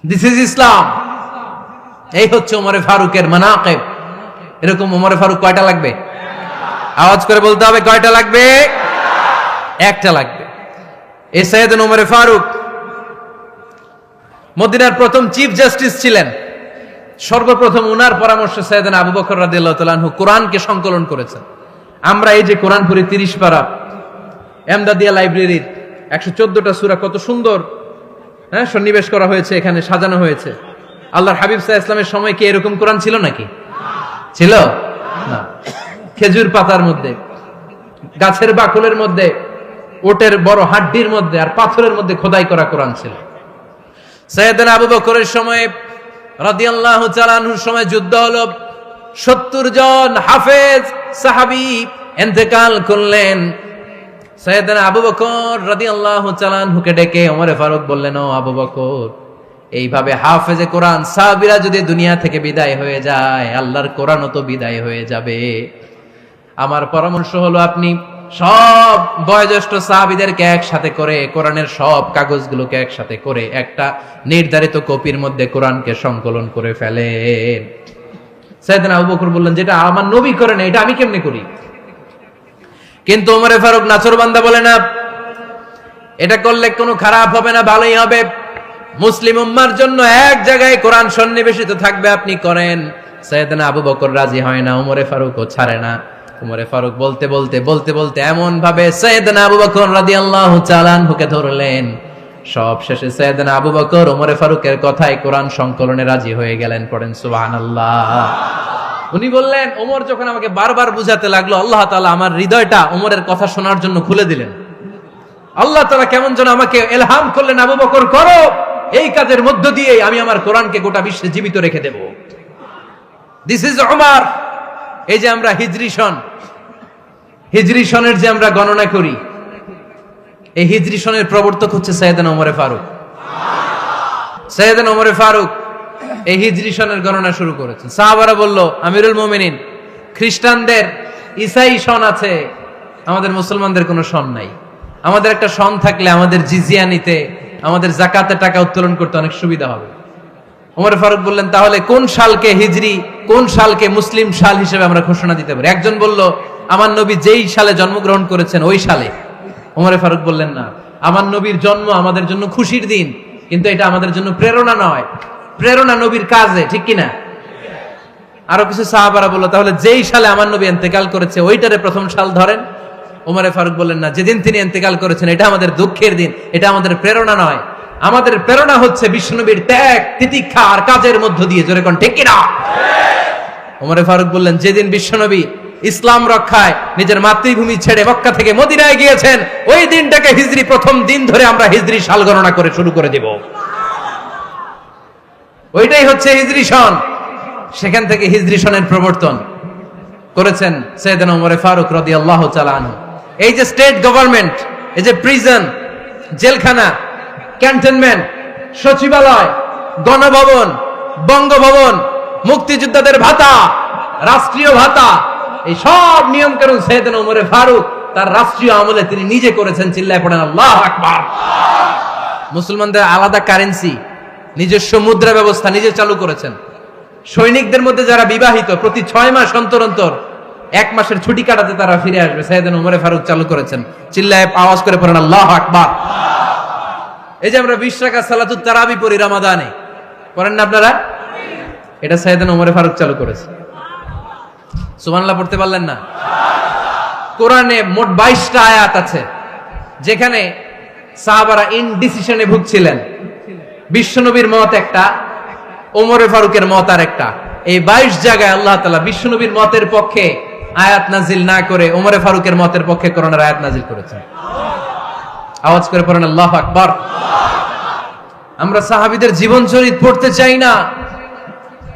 দিস ইজ ইসলাম। এই হচ্ছে ওমরে ফারুকের মানাকিব। এরকম ওমরে ফারুক কয়টা লাগবে? আওয়াজ করে বলতে হবে, কয়টা লাগবে? একটা লাগবে। এই সাইয়েদনা ওমরে ফারুক মদিনার প্রথম চিফ জাস্টিস ছিলেন। সর্বপ্রথম উনার পরামর্শে সাইয়েদনা আবু বকর রাদিয়াল্লাহু তাআলা আনহু কোরআনকে সংকলন করেছেন। আমরা এই যে কোরআন পড়ি 30 পারা, এমদাদিয়া লাইব্রেরির 114টা সূরা, কত সুন্দর সন্নিবেশ করা হয়েছে, এখানে সাজানো হয়েছে। আল্লাহর হাবিব সাল্লাল্লাহু আলাইহি ওয়াসাল্লামের সময় কি এরকম কোরআন ছিল নাকি? ছিল না। খেজুর পাতার মধ্যে, গাছের বাকলের মধ্যে, ওটের বড় হাড্ডির মধ্যে আর পাথরের মধ্যে খোদাই করা কোরআন ছিল। সাইয়েদনা আবু বকরের সময় রাদিয়াল্লাহু তাআলা আনহুর সময় যুদ্ধ হলো। 70 জন হাফেজ সাহাবী ইন্তেকাল করলেন। সাইয়েদনা আবু বকর রাদিয়াল্লাহু তাআলা আনহুকে ডেকে ওমরে ফারুক বললেন, ও আবু বকর, এইভাবে হাফেজে কোরআন সাহাবীরা যদি দুনিয়া থেকে বিদায় হয়ে যায়, আল্লাহর কোরআনও তো বিদায় হয়ে যাবে। আমার পরামর্শ হলো আপনি সব বয়োজ্যেষ্ঠ সাহাবীদেরকে একসাথে করে কোরআনের সব কাগজগুলোকে একসাথে করে একটা নির্ধারিত কপির মধ্যে কোরআনকে সংকলন করে ফেলেন। সাইয়েদনা আবু বকর বললেন, যেটা আমার নবী করেন এটা আমি কেমনে করি? কিন্তু ওমরে ফারুক নাছরবান্দা বলে না, এটা করলে কোনো খারাপ হবে না, ভালোই হবে। মুসলিম উম্মার জন্য এক জায়গায় কোরআন সন্নিবেশিত থাকবে, আপনি করেন। সাইয়েদনা আবু বকর রাজি হয় না, ওমরে ফারুকও ছাড়ে না। ওমরে ফারুক বলতে বলতে বলতে বলতে এমন ভাবে সাইয়েদনা আবু বকর রাদিয়াল্লাহু তাআলা আনহুকে ধরলেন, সব শেষে সাইয়েদনা আবু বকর ওমরে ফারুকের কথায় কোরআন সংকলনে রাজি হয়ে গেলেন। পড়েন সুবহানাল্লাহ। উনি বললেন, ওমর যখন আমাকে বারবার বুঝাতে লাগলো, আল্লাহ তাআলা আমার হৃদয়টা ওমরের কথা শোনার জন্য খুলে দিলেন। আল্লাহ তাআলা কেমন যেন আমাকে ইলহাম করলেন, আবু বকর করো, এই কাজের মধ্য দিয়ে আমি আমার কোরআনকে গোটা বিশ্বে জীবিত রেখে দেব। This is Umar. এই যে আমরা হিজরি সনের যে আমরা গণনা করি, এই হিজরি সনের প্রবর্তক হচ্ছে সাইয়েদনা ওমরে ফারুক। সাইয়েদনা ওমরে ফারুক এই হিজরি সনের গণনা শুরু করেছেন। সাহাবারা বলল, আমিরুল মুমিনিন, খ্রিস্টানদের ঈসাই সন আছে, আমাদের মুসলমানদের কোনো সন নাই। আমাদের একটা সন থাকলে আমাদের জিজিয়া নিতে, আমাদের যাকাতের টাকা উত্তোলন করতে অনেক সুবিধা হবে। ওমর ফারুক বললেন, তাহলে কোন সালকে হিজরি, কোন সালকে মুসলিম সাল হিসেবে আমরা ঘোষণা দিতে পারি? একজন বলল, আমার নবী যেই সালে জন্মগ্রহণ করেছেন ওই সালে। ওমর ফারুক বললেন, না, আমার নবীর জন্ম আমাদের জন্য খুশির দিন, কিন্তু এটা আমাদের জন্য প্রেরণা নয়। প্রেরণা নবীর কাজে, ঠিক কিনা? আরো কিছু সাহাবারা বলল, তাহলে যেই সালে আমার নবী ইন্তেকাল করেছে ওইটারে প্রথম সাল ধরেন। ওমর ফারুক বললেন, না, যেদিন তিনি ইন্তেকাল করেছেন এটা আমাদের দুঃখের দিন, এটা আমাদের প্রেরণা নয়। আমাদের প্রেরণা হচ্ছে বিশ্বনবীর ত্যাগ, তিতিক্ষা আর কাজের মধ্য দিয়ে। জোরে কোন ঠিক কিনা? ওমর ফারুক বললেন, যেদিন বিশ্বনবী ইসলাম রক্ষায় নিজের মাতৃভূমি ছেড়ে মক্কা থেকে মদিনায় গিয়েছেন, ওই দিনটাকে হিজরি প্রথম দিন ধরে আমরা হিজরি সাল গণনা করে শুরু করে দেব। ওইটাই হচ্ছে হিজরি সন। সেখান থেকে হিজরি সনের প্রবর্তন করেছেন সাইয়েদনা ওমর ফারুক রাদিয়াল্লাহু তাআলা আনহু। এই যে স্টেট গভর্নমেন্ট, এই যে প্রিজন, জেলখানা, ক্যান্টনমেন্ট, সচিবালয়, গণভবন, বঙ্গভবন, মুক্তিযোদ্ধাদের ভাতা, রাষ্ট্রীয় ভাতা, এই সব নিয়ম কানুন সাইয়েদনা ওমর ফারুক তার রাষ্ট্রীয় আমলে তিনি নিজে করেছেন। চিল্লায় পড়েন আল্লাহু আকবার। মুসলমানদের আলাদা কারেন্সি, নিজস্ব মুদ্রা ব্যবস্থা নিজে চালু করেছেন। সৈনিকদের মধ্যে যারা বিবাহিত প্রতি 6 মাস অন্তর অন্তর 1 মাসের ছুটি কাটাতে তারা ফিরে আসবে, সাইয়েদনা ওমর ফারুক চালু করেছেন। চিল্লায় আওয়াজ করে পড়েন আল্লাহু আকবার। এই যে আমরা 20 রাকাত সালাতুত তারাবি পড়ি রমাদানে, পড়েন না আপনারা? এটা সাইয়েদনা ওমর ফারুক চালু করেছে। সুবহানাল্লাহ পড়তে পারলেন না? কোরআনে মোট 22টা আয়াত আছে যেখানে সাহাবারা ইনডিসিশনে ভুগছিলেন। বিশ্বনবীর মত একটা, ওমর ফারুকের মত আর একটা। এই 22 জায়গায় আল্লাহ তাআলা বিশ্বনবীর মতের পক্ষে আয়াত নাজিল না করে ওমর ফারুকের মতের পক্ষে কোরআনের আয়াত নাজিল করেছেন। আওয়াজ করে পড়েন আল্লাহু আকবার। আমরা সাহাবীদের জীবন চরিত পড়তে চাই না,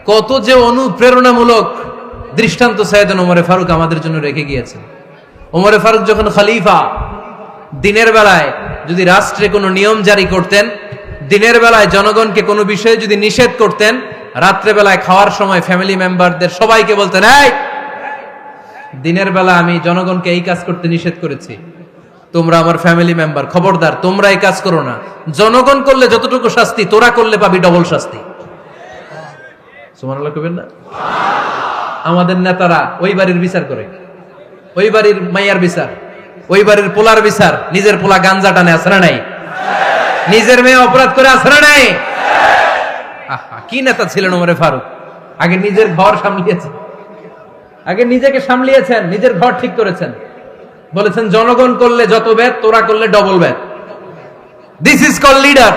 কত যে অনুপ্রেরণামূলক দৃষ্টান্ত সাইয়েদনা ওমর ফারুক আমাদের জন্য রেখে গিয়েছেন। ওমর ফারুক যখন খলিফা, দিনের বেলায় যদি রাষ্ট্রে কোনো নিয়ম জারি করতেন, দিনের বেলায় জনগণকে কোনো বিষয়ে যদি নিষেধ করতেন, রাত্রে বেলায় খাওয়ার সময় ফ্যামিলি মেম্বারদের সবাইকে বলতেন, এই দিনের বেলা আমি জনগণকে এই কাজ করতে নিষেধ করেছি, তোমরা আমার ফ্যামিলি মেম্বার, খবরদার তোমরা এই কাজ করো না। জনগণ করলে যতটুকু শাস্তি, তোরা করলে পাবি ডবল শাস্তি। সুবহানাল্লাহ কইবেন না? আমাদের নেতারা ওই বাড়ির বিচার করে, ওই বাড়ির মাইয়ার বিচার, ওই বাড়ির পোলার বিচার, নিজের পোলা গাঞ্জা টানে আছে না নাই? নিজের মেয়ে অপরাধ করে আছে না নাই? আহা, কি নেতা ছিলেন ওমর ফারুক! আগে নিজের ঘর সামলিয়েছেন, আগে নিজেকে সামলিয়েছেন, নিজের ঘর ঠিক করেছেন। বলেছেন জনগণ করলে যত ব্যাদ, তোরা করলে double bad. This is call leader,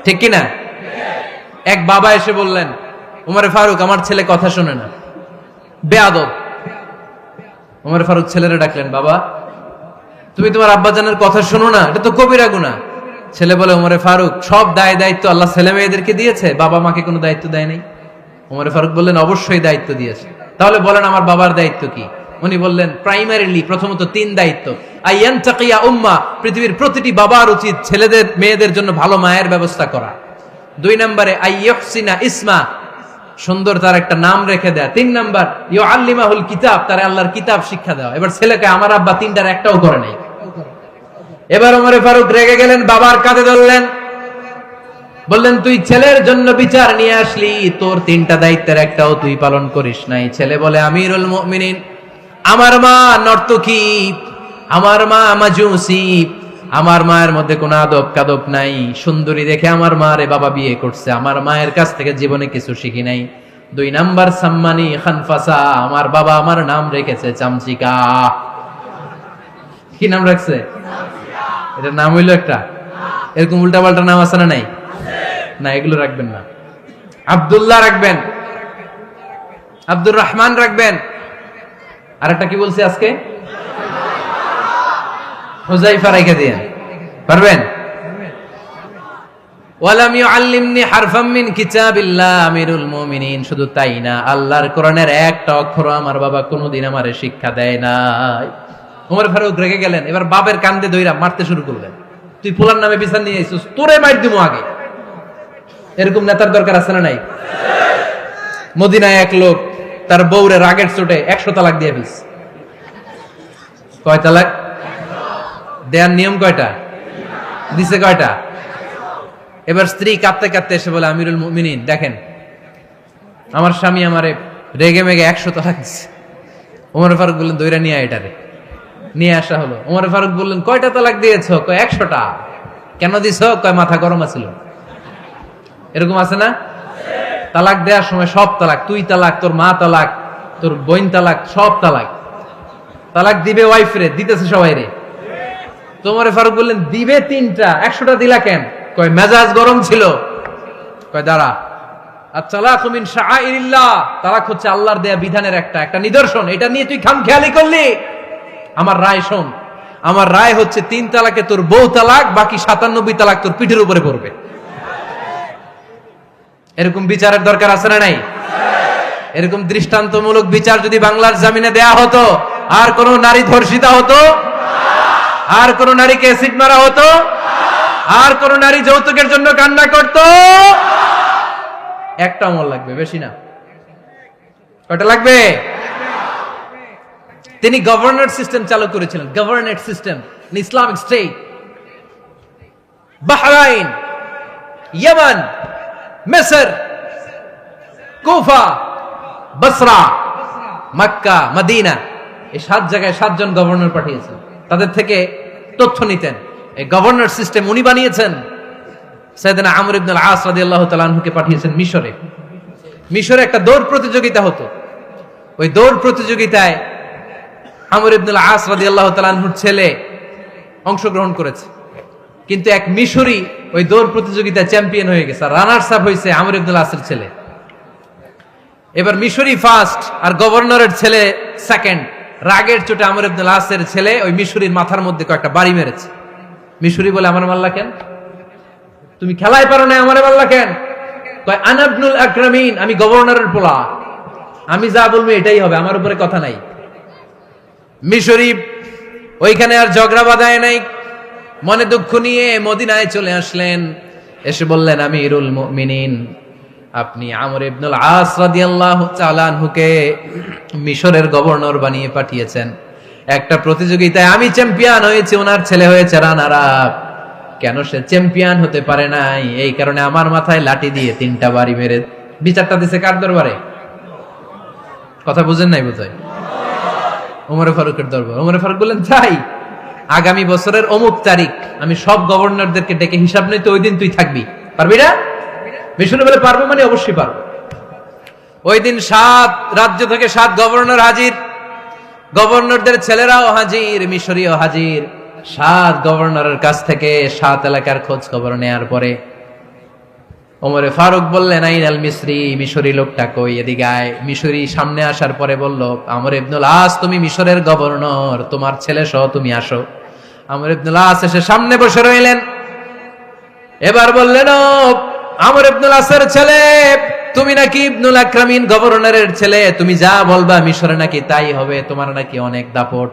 ঠিক কি না? এক বাবা এসে বললেন, ওমর ফারুক আমার ছেলে কথা শোনে না, বেয়াদব। ওমর ফারুক ছেলেরে ডাকলেন, বাবা তুমি তোমার আব্বাজানের কথা শোনো না, এটা তো কবিরা গুনাহ। ছেলে বলে, ওমর ফারুক সব দায় দায়িত্ব আল্লাহ ছেলে মেয়েদেরকে দিয়েছে, বাবা মাকে কোনো দায়িত্ব দেয় নাই। ওমর ফারুক বললেন, অবশ্যই দায়িত্ব দিয়েছে। তাহলে বলেন আমার বাবার দায়িত্ব কি? উনি বললেন, প্রাইমারিলি প্রথমত 3 দায়িত্ব। আইয়ান তাকিয়া উম্মা, পৃথিবীর প্রতিটি বাবার উচিত ছেলেদের মেয়েদের জন্য ভালো মায়ের ব্যবস্থা করা। 2 নম্বরে আইয়ুহসিনা ইসমা, সুন্দর তার একটা নাম রেখে দেয়া। 3 নাম্বার ইউআল্লিমাহুল কিতাব, তার আল্লাহর কিতাব শিক্ষা দেওয়া। এবার ছেলেকে আমার আব্বা 3টার একটাও করে নাই। এবার ওমর ফারুক রেগে গেলেন, বাবার কাঁধে ধরলেন, বললেন তুই ছেলের জন্য বিচার নিয়ে আসলি, তোর 3টা দায়িত্বের একটাও তুই পালন করিস নাই। ছেলে বলে, আমিরুল মুমিনিন আমার মা নর্তকী, আমার মা মাজুসি, আমার মায়ের মধ্যে কোনো আদব কাদব নাই, সুন্দরী দেখে আমার মারে বাবা বিয়ে করছে, আমার মায়ের কাছ থেকে জীবনে কিছু শিখি নাই। 2 নাম্বার সাম্মানি খানফাসা, আমার বাবা আমার নাম রেখেছে চামচিকা। কি নাম রাখছে? এটা নাম হইলো একটা? এরকম উল্টা পাল্টা নাম আছে না নাই? না, এগুলো রাখবেন না। আব্দুল্লাহ রাখবেন, আব্দুর রহমান রাখবেন, আর একটা কি বলছি আজকে? হুযায়ফা রেখে দিয়েন, পারবেন? ওয়ালাম ইউআল্লিমনি হারফাম মিন কিতাবিল্লাহ, আমিরুল মুমিনিন। শুধু তাই না, আল্লাহর কোরআনের একটা অক্ষর আমার বাবা কোনোদিন আমারে শিক্ষা দেয় নাই। ওমর ফারুক রেগে গেলেন, এবার বাবের কান্দে দইরা মারতে শুরু করলেন। তুই পোলার নামে বিচার নিয়ে আইছিস, তোরে মার দিমু আগে। এরকম নেতার দরকার আছে না নাই? মদিনায় এক লোক তার বউরে রাগের চোটে 100 তালাক দিয়ে ফেলছে। কয় তালাক দেয়ার নিয়ম? কয়টা দিছে? কয়টা? এবার স্ত্রী কাঁদতে কাঁদতে এসে বলে, আমিরুল মুমিনিন দেখেন, আমার স্বামী আমারে রেগে মেগে 100 তালাক দিচ্ছে। ওমর ফারুক বললেন, দইরা নিয়ে এটারে। নিয়ে আসা হলো। ওমর ফারুক বললেন, কয়টা তালাক দিয়েছো? কয় 100টা। কেন দিছো? কয় মাথা গরম আছিল। এরকম আছে না? তালাক দেওয়ার সময় সব তালাক, তুই তালাক, তোর মা তালাক, তোর বোন তালাক, সব তালাক। তালাক দিবে ওয়াইফ রে, দিতেছে সবাই রে। ওমর ফারুক বললেন, দিবে 3টা, 100টা দিলা কেন? কয় মেজাজ গরম ছিল। কয় দাঁড়া, আত-তালাকু মিন শাআইরিল্লাহ, তালাক হচ্ছে আল্লাহর দেয়া বিধানের একটা নিদর্শন, এটা নিয়ে তুই খামখেয়ালি করলি। আমার রায় শোন, আমার রায় হচ্ছে 3 তালাকে তোর বউ তালাক, বাকি 97 তালাক তোর পিঠের উপরে পড়বে। এরকম বিচারের দরকার আছে না নাই? এরকম দৃষ্টান্তমূলক বিচার যদি বাংলার জমিনে দেয়া হতো, আর কোন নারী ধর্ষিতা হতো? আর কোন নারীকে অ্যাসিড মারা হতো? আর কোন নারী যৌতুকের জন্য কান্না করত? একটা আমল লাগবে, বেশি না। কয়টা লাগবে? তিনি গভর্নর সিস্টেম চালু করেছিলেন, governor system, Islamic state. Bahrain, Yemen, মিসর, কুফা, বসরা, মক্কা, মদিনা, এই 7 জায়গায় 7 জন গভর্নর পাঠিয়েছেন। তাদের থেকে তথ্য নিতেন। এই গভর্নর সিস্টেম উনি বানিয়েছেন। সাইয়েদনা আমর ইবনে আল আস রাদিয়াল্লাহু তাআলা আনহুকে পাঠিয়েছেন মিশরে। মিশরে একটা দৌড় প্রতিযোগিতা হতো। ওই দৌড় প্রতিযোগিতায় আমর ইবনে আল আস রাদিয়াল্লাহু তাআলা আনহুর ছেলে অংশগ্রহণ করেছে, কিন্তু এক মিশরি ওই দৌড় প্রতিযোগিতায় চ্যাম্পিয়ন হয়ে গেছে। রানার্স আপ হয়েছে আমর ইবনে আল আসের ছেলে। এবার মিশরি ফার্স্ট আর গভর্নরের ছেলে সেকেন্ড। রাগের চোটে আমর ইবনে আল আসের ছেলে ওই মিশরির মাথার মধ্যে কয়েকটা বাড়ি মেরেছে। মিশরি বলে, আমার মাল্লা কেন? তুমি খেলায় পারো না, আমারে মাল্লা কেন? কয়, আনা ইবনুল আকরামিন, আমি গভর্নরের পোলা, আমি যা বলবো এটাই হবে, আমার উপরে কথা নাই। মিশরি ওইখানে আর ঝগড়া বাঁধায় নাই, মনে দুঃখ নিয়ে মদিনায় চলে আসলেন। এসে বললেন, আমিরুল মুমিনিন, আপনি আমর ইবনুল আস রাদিয়াল্লাহু তাআলা আনহুকে মিশরের গভর্নর বানিয়ে পাঠিয়েছেন। একটা প্রতিযোগিতায় আমি চ্যাম্পিয়ন হয়েছি, ওনার ছেলে হয়েছে রানার আপ। কেন সে চ্যাম্পিয়ন হতে পারে নাই? এই কারণে আমার মাথায় লাঠি দিয়ে 3টা বাড়ি মেরে। বিচারটা দিছে কার দরবারে? কথা বুঝেন নাই বোধহয়? ওমর ফারুকের দরবার। ওমর ফারুক বললেন, তাই আগামী বছরের অমুক তারিখ আমি সব গভর্নরদেরকে ডেকে হিসাব নেই, তো ওই দিন তুই থাকবি, পারবি না? মিশরে বলে, পারবো মানে অবশ্যই পারবো। ওই দিন 7 রাজ্য থেকে 7 গভর্নর হাজির, গভর্নরদের ছেলেরাও হাজির, মিশরীয় হাজির। 7 গভর্নরের কাছ থেকে 7 এলাকার খোঁজ খবর নেয়ার পরে ওমরে ফারুক বললেন, আইন আল মিসরি, মিশরি লোকটা কই, এদিকে আয়। মিশরি সামনে আসার পরে বলল, আমর ইবনুল আস, তুমি মিশরের গভর্নর, তোমার ছেলে সহ তুমি আসো। আমর ইবনুল আস এসে সামনে বসে রইলেন। এবার বললেন, ও আমর ইবনুল আসের ছেলে, তুমি নাকি ইবনুল আকরামিন গভর্নরের ছেলে, তুমি যা বলবা মিশরে নাকি তাই হবে, তোমার নাকি অনেক দাপট।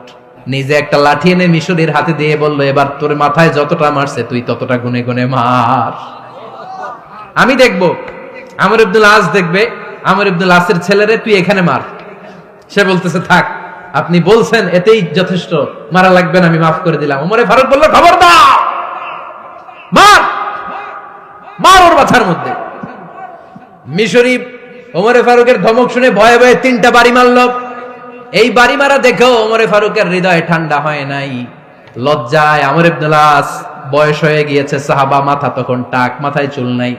নিজে একটা লাঠি এনে মিশরীর হাতে দিয়ে বলল, এবার তোর মাথায় যতটা মারছে তুই ততটা গুনে গুনে মার, আমি দেখবো। আমর ইবনুল আস দেখবে, আমর ইবনুল আসের ছেলেরে তুই এখানে মার। সে বলতেছে, থাক, আপনি বলছেন এতেই যথেষ্ট, মারা লাগবে না, আমি মাফ করে দিলাম। ওমরে ফারুক বলল, খবরদার, মার, মার ওর মাথার মধ্যে। মিশরি ওমরে ফারুকের ধমক শুনে ভয়ে ভয়ে 3টা বাড়ি মারল। এই বাড়ি মারা দেখেও ওমরে ফারুকের হৃদয় ঠান্ডা হয় নাই। লজ্জায় আমর ইবনুল আস, বয়স হয়ে গিয়েছে সাহাবা, মাথা তখন টাক, মাথায় চুল নাই,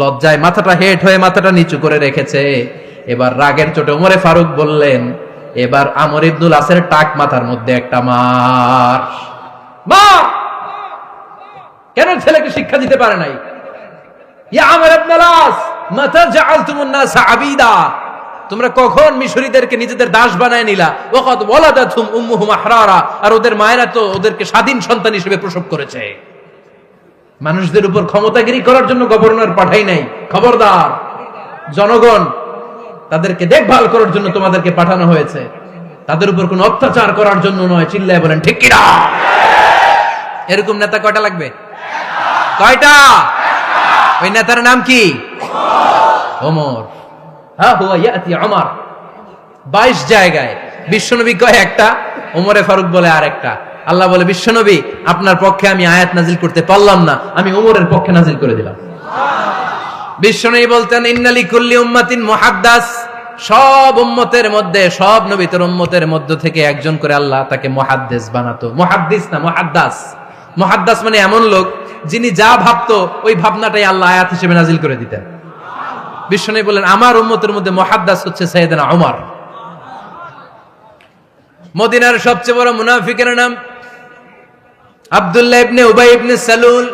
লজ্জায় মাথাটা হেট হয়ে মাথাটা নিচু করে রেখেছে। এবার রাগের চোটে ওমরে ফারুক বললেন, এবার আমর ইবনুল আসের টাক মাথার মধ্যে একটা মার, মার। কেন ছেলেকে শিক্ষা দিতে পারে নাই? ইয়া আমর ইবনুল আস, মাতা জাআলতুমুন নাস আবিদা, তোমরা কখন মিশরীদেরকে নিজেদের দাস বানায় নিলা? ওয়াকাদ ওয়ালাদাতুহুম উম্মুহুম আহরারা, আর ওদের মায়েরা তো ওদেরকে স্বাধীন সন্তান হিসেবে প্রসব করেছে। মানুষদের উপর ক্ষমতাগিরি করার জন্য গভর্নর পাঠাই নাই। খবরদার, জনগণ, তাদেরকে দেখভাল করার জন্য তোমাদেরকে পাঠানো হয়েছে, তাদের উপর কোনো অত্যাচার করার জন্য নয়। চিল্লায় বলেন ঠিক কিনা? এরকম নেতা কয়টা লাগবে? কয়টা? ওই নেতার নাম কি? ওমর। হ্যাঁ, হুয়া ইয়াতি ওমর। 22 জায়গায় বিশ্বনবী কয় একটা, ওমরে ফারুক বলে আর একটা। আল্লাহ বলে, বিশ্বনবী, আপনার পক্ষে আমি আয়াত নাজিল করতে পারলাম না, আমি ওমরের পক্ষে নাজিল করে দিলাম। বিশ্বনবী বলতেন, ইন্নালি কুল্লি উম্মাতিন মুহাদ্দাস, সব উম্মতের মধ্যে, সব নবীর উম্মতের মধ্য থেকে একজন করে আল্লাহ তাকে মুহাদ্দিস বানাতো। মুহাদ্দিস না, মুহাদ্দাস। মুহাদ্দাস মানে এমন লোক যিনি যা ভাবতো ওই ভাবনাটাই আল্লাহ আয়াত হিসেবে নাজিল করে দিতেন। বিশ্বনবী বলেন, আমার উম্মতের মধ্যে মুহাদ্দাস হচ্ছে সাইয়েদনা ওমর। মদিনার সবচেয়ে বড় মুনাফিকের নাম আব্দুল্লাহ ইবনে উবাই ইবনে সালুল,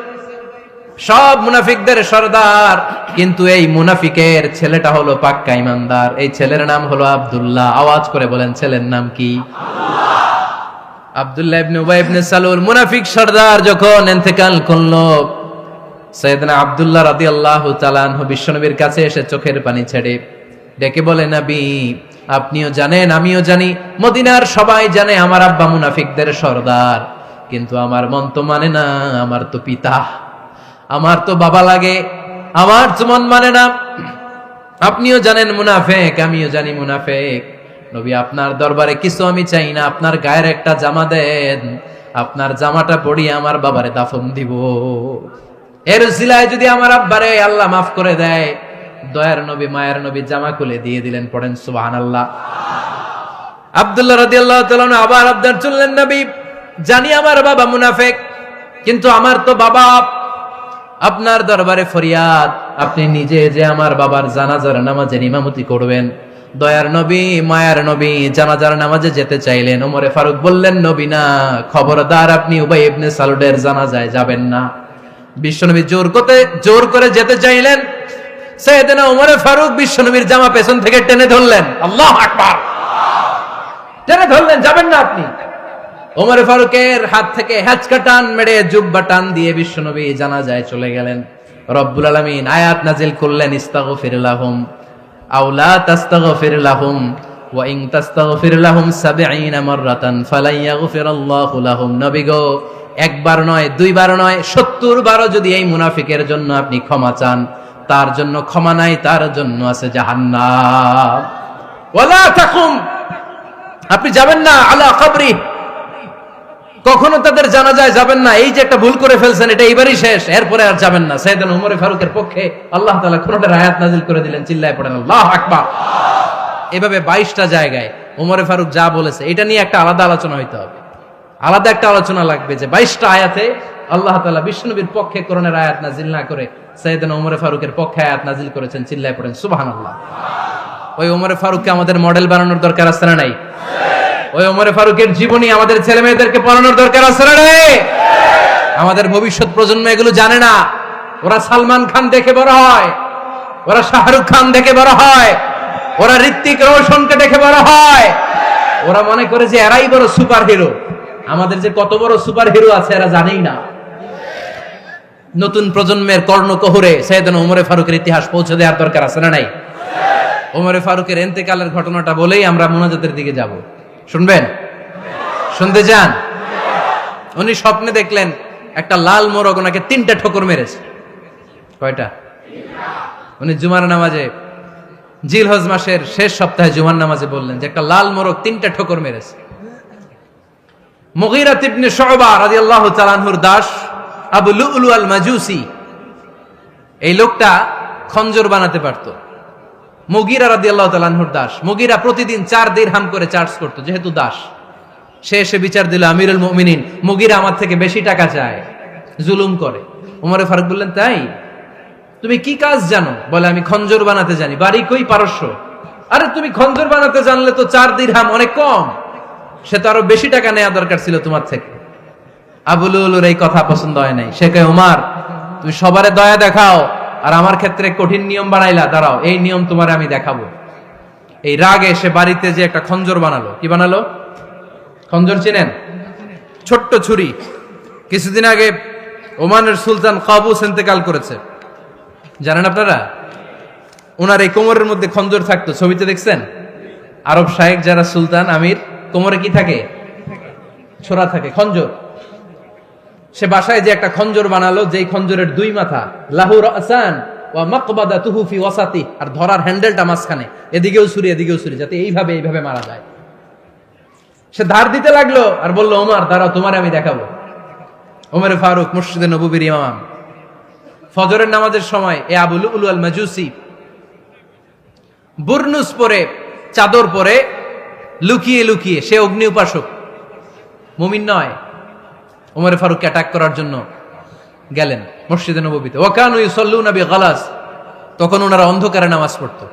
সব মুনাফিকদের সরদার। কিন্তু এই মুনাফিকের ছেলেটা হলো পাক্কা ইমানদার। এই ছেলের নাম হলো আব্দুল্লাহ। আওয়াজ করে বলেন, ছেলের নাম কি? আব্দুল্লাহ ইবনে উবাই ইবনে সালুল, মুনাফিক সরদার যখন ইন্তেকাল করলো, সাইয়েদনা আব্দুল্লাহ রাদিয়াল্লাহু তাআলা আনহু বিশ্বনবীর কাছে এসে চোখের পানি ছেড়ে ডেকে বলে, নবী, আপনিও জানেন, আমিও জানি, মদিনার সবাই জানে আমার আব্বা মুনাফিকদের সরদার, কিন্তু আমার মন তো মানে না, আমার তো পিতা, আমার তো বাবা লাগে, আমার তো মন মানে না। আপনিও জানেন মুনাফিক, আমিও জানি মুনাফিক। নবী, আপনার দরবারে কিছু আমি চাই না, আপনার গায়ের একটা জামা দেন, আপনার জামাটা পরিয়ে আমার বাবারে দাফন দিব। এর উসিলায় যদি আমার আব্বারে আল্লাহ মাফ করে দেয়, দয়ার নবী মায়ের নবী জামা খুলে দিয়ে দিলেন। পড়েন সুবহানাল্লাহ। আব্দুল্লাহ রাদিয়াল্লাহু তাআলা আবার আবদার চললেন, নবী জানি আমার বাবা মুনাফিক, কিন্তু আমার তো বাবা আপনার দরবারে ফরিয়াদ, আপনি নিজে যে আমার বাবার জানাজার নামাজের ইমামতি করবেন। দয়ার নবী মায়ার নবী জানাজার নামাজে যেতে চাইলেন। ওমরে ফারুক বললেন, নবী না, খবরদার আপনি উবাই ইবনে সালুলের জানাজায় যাবেন না। বিশ্বনবী জোর করে যেতে চাইলেন। সাইয়েদনা ওমরে ফারুক বিশ্বনবীর জামা পেছন থেকে টেনে ধরলেন। আল্লাহু আকবার, টেনে ধরলেন, যাবেন না আপনি। ওমর ফারুকের হাত থেকে হ্যাচকা টান মেরে জুব্বা টান দিয়ে বিশ্বনবী জানাজায় চলে গেলেন। রব্বুল আলামিন আয়াত নাজিল করলেন, ইস্তাগফির লাহুম আও লা তাস্তাগফির লাহুম ওয়া ইন তাস্তাগফির লাহুম ৭০ মাররাতান ফালাই ইয়াগফিরাল্লাহু লাহুম। নবী গো, একবার নয়, দুইবার নয়, ৭০ বারও যদি এই মুনাফিকের জন্য আপনি ক্ষমা চান, তার জন্য ক্ষমা নাই, তার জন্য আছে জাহান্নাম। ওয়ালা তাকুম, আপনি যাবেন না আলা কবরি, কখনো তাদের জানাজায় যাবেন না। এই যে একটা ভুল করে ফেলছেন, এটা এবারই শেষ, এরপরে আর যাবেন না। সাইয়েদনা ওমর ফারুকের পক্ষে আল্লাহ তাআলা কোরআনের আয়াত নাযিল করে দিলেন। চিল্লায় পড়েন আল্লাহু আকবার। এভাবে 22টা জায়গায় ওমর ফারুক যা বলেছে, এটা নিয়ে একটা আলাদা আলোচনা হইতে হবে, আলাদা একটা আলোচনা লাগবে যে 22টা আয়াতে আল্লাহ তাআলা বিশ্বনবীর পক্ষে কোরআনের আয়াত নাযিল না করে সাইয়েদনা ওমর ফারুকের পক্ষে আয়াত নাযিল করেছেন। চিল্লায় পড়েন সুবহানাল্লাহ। ওই ওমর ফারুককে আমাদের মডেল বানানোর দরকার আছে না নাই? ওই ওমর ফারুকের জীবনী আমাদের ছেলে মেয়েদেরকে পড়ানোর দরকার আছে না নাই? আমাদের ভবিষ্যৎ প্রজন্ম এগুলো জানে না। ওরা সালমান খান দেখে বড় হয়, ওরা শাহরুখ খান দেখে বড় হয়, ওরা ঋত্বিক রোশনকে দেখে বড় হয়। ওরা মনে করে যে এরাই বড় সুপার হিরো। আমাদের যে কত বড় সুপার হিরো আছে এরা জানেই না। নতুন প্রজন্মের কর্ণকোহরে সাইয়েদনা ওমর ফারুকের ইতিহাস পৌঁছে দেওয়ার দরকার আছে না নাই? ওমর ফারুকের ইন্তেকালের ঘটনাটা বলেই আমরা মুনাজাতের দিকে যাব। শুনবেন? শুনতে চান? উনি স্বপ্নে দেখলেন একটা লাল মোরগ ওনাকে 3টা ঠোকর মেরেছে। কয়টা? উনি জুমার নামাজে, জিলহজ মাসের শেষ সপ্তাহে জুমার নামাজে বললেন যে একটা লাল মোরগ 3টা ঠোকর মেরেছে। মুগীরা ইবনে শুবা রাদিয়াল্লাহু তাআলা আনহুর দাস আবু লুলু আল মাজুসি, এই লোকটা খঞ্জর বানাতে পারতো। মুগীরা রাদিয়াল্লাহু তাআলা আনহুর দাস। মুগীরা প্রতিদিন 4 দিরহাম করে চার্জ করতো, যেহেতু দাস। সে এসে বিচার দিল, আমিরুল মুমিনিন, মুগীরা আমার থেকে বেশি টাকা চায়, জুলুম করে। ওমর ফারুক বললেন, তাই? তুমি কি কাজ জানো? বলে, আমি খঞ্জর বানাতে জানি। বাড়ি কই? পারস্য। আরে তুমি খঞ্জর বানাতে জানলে তো 4 দিরহাম অনেক কম, সে তো আরো বেশি টাকা নেওয়া দরকার ছিল তোমার থেকে। আবু লুলুর এই কথা পছন্দ হয় নাই। সে কয়, ওমর তুমি সবারে দয়া দেখাও, আর আমার ক্ষেত্রে কঠিন নিয়ম বানাইলা, দাঁড়াও এই নিয়ম তোমার আমি দেখাবো। এই রাগে সে বাড়িতে যে একটা খঞ্জর বানালো। কি বানালো? খঞ্জর চিনেন? ছোট্ট ছুরি। কিছুদিন আগে ওমানের সুলতান কাবুস ইন্তেকাল করেছে, জানেন আপনারা? ওনার এই কোমরের মধ্যে খঞ্জর থাকতো, ছবিতে দেখছেন? আরব শায়েখ যারা সুলতান আমির, কোমরে কি থাকে? ছোরা থাকে, খঞ্জর। সে বাসায় যে একটা খঞ্জর বানালো, যেই খঞ্জরের 2 মাথা, লাহু রাসান ওয়া মাকবাদাতুহু ফি ওয়াসাতি, আর ধরার হ্যান্ডেলটা মাঝখানে, এদিকেও ছুরি এদিকেও ছুরি, যাতে এইভাবে মারা যায়। সে ধার দিতে লাগলো আর বলল, ওমর দাঁড়াও, তোমারে আমি দেখাবো। ওমর ফারুক মসজিদে নববীর ইমাম, ফজরের নামাজের সময় এ আবু লুলু আল মাজুসি বুরনুস পরে, চাদর পরে, লুকিয়ে লুকিয়ে, সে অগ্নি উপাসক, মুমিন নয়। ওমর ফারুককে অ্যাটাক করার জন্য গেলেন মসজিদে নববীতে। ওয়াকানু ইউসাল্লুনা বিগালাস, তখন ওনারা অন্ধকারে নামাজ পড়তো।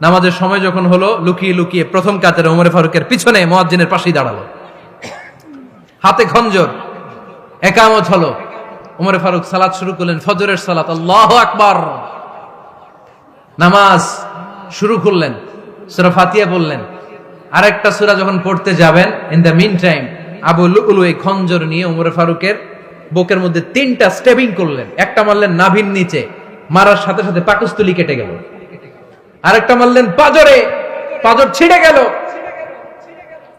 নামাজের সময় যখন হলো, লুকিয়ে লুকিয়ে প্রথম কাতারে ওমর ফারুকের পিছনে মুয়াজ্জিনের পাশেই দাঁড়ালো, হাতে খঞ্জর। ইকামত হলো, ওমর ফারুক সালাত শুরু করলেন, ফজরের সালাত। আল্লাহু আকবার। নামাজ শুরু করলেন, সূরা ফাতিহা বললেন। আরেকটা সূরা যখন পড়তে যাবেন, in the meantime Abu Lulu এই খঞ্জর নিয়ে ওমর ফারুকের বুকের মধ্যে 3টা স্টেবিং করলেন। একটা মারলেন নাভির নিচে, মারার সাথে সাথে পাকস্থলী কেটে গেল। আরেকটা মারলেন পাজরে, পাজর ছিঁড়ে গেল।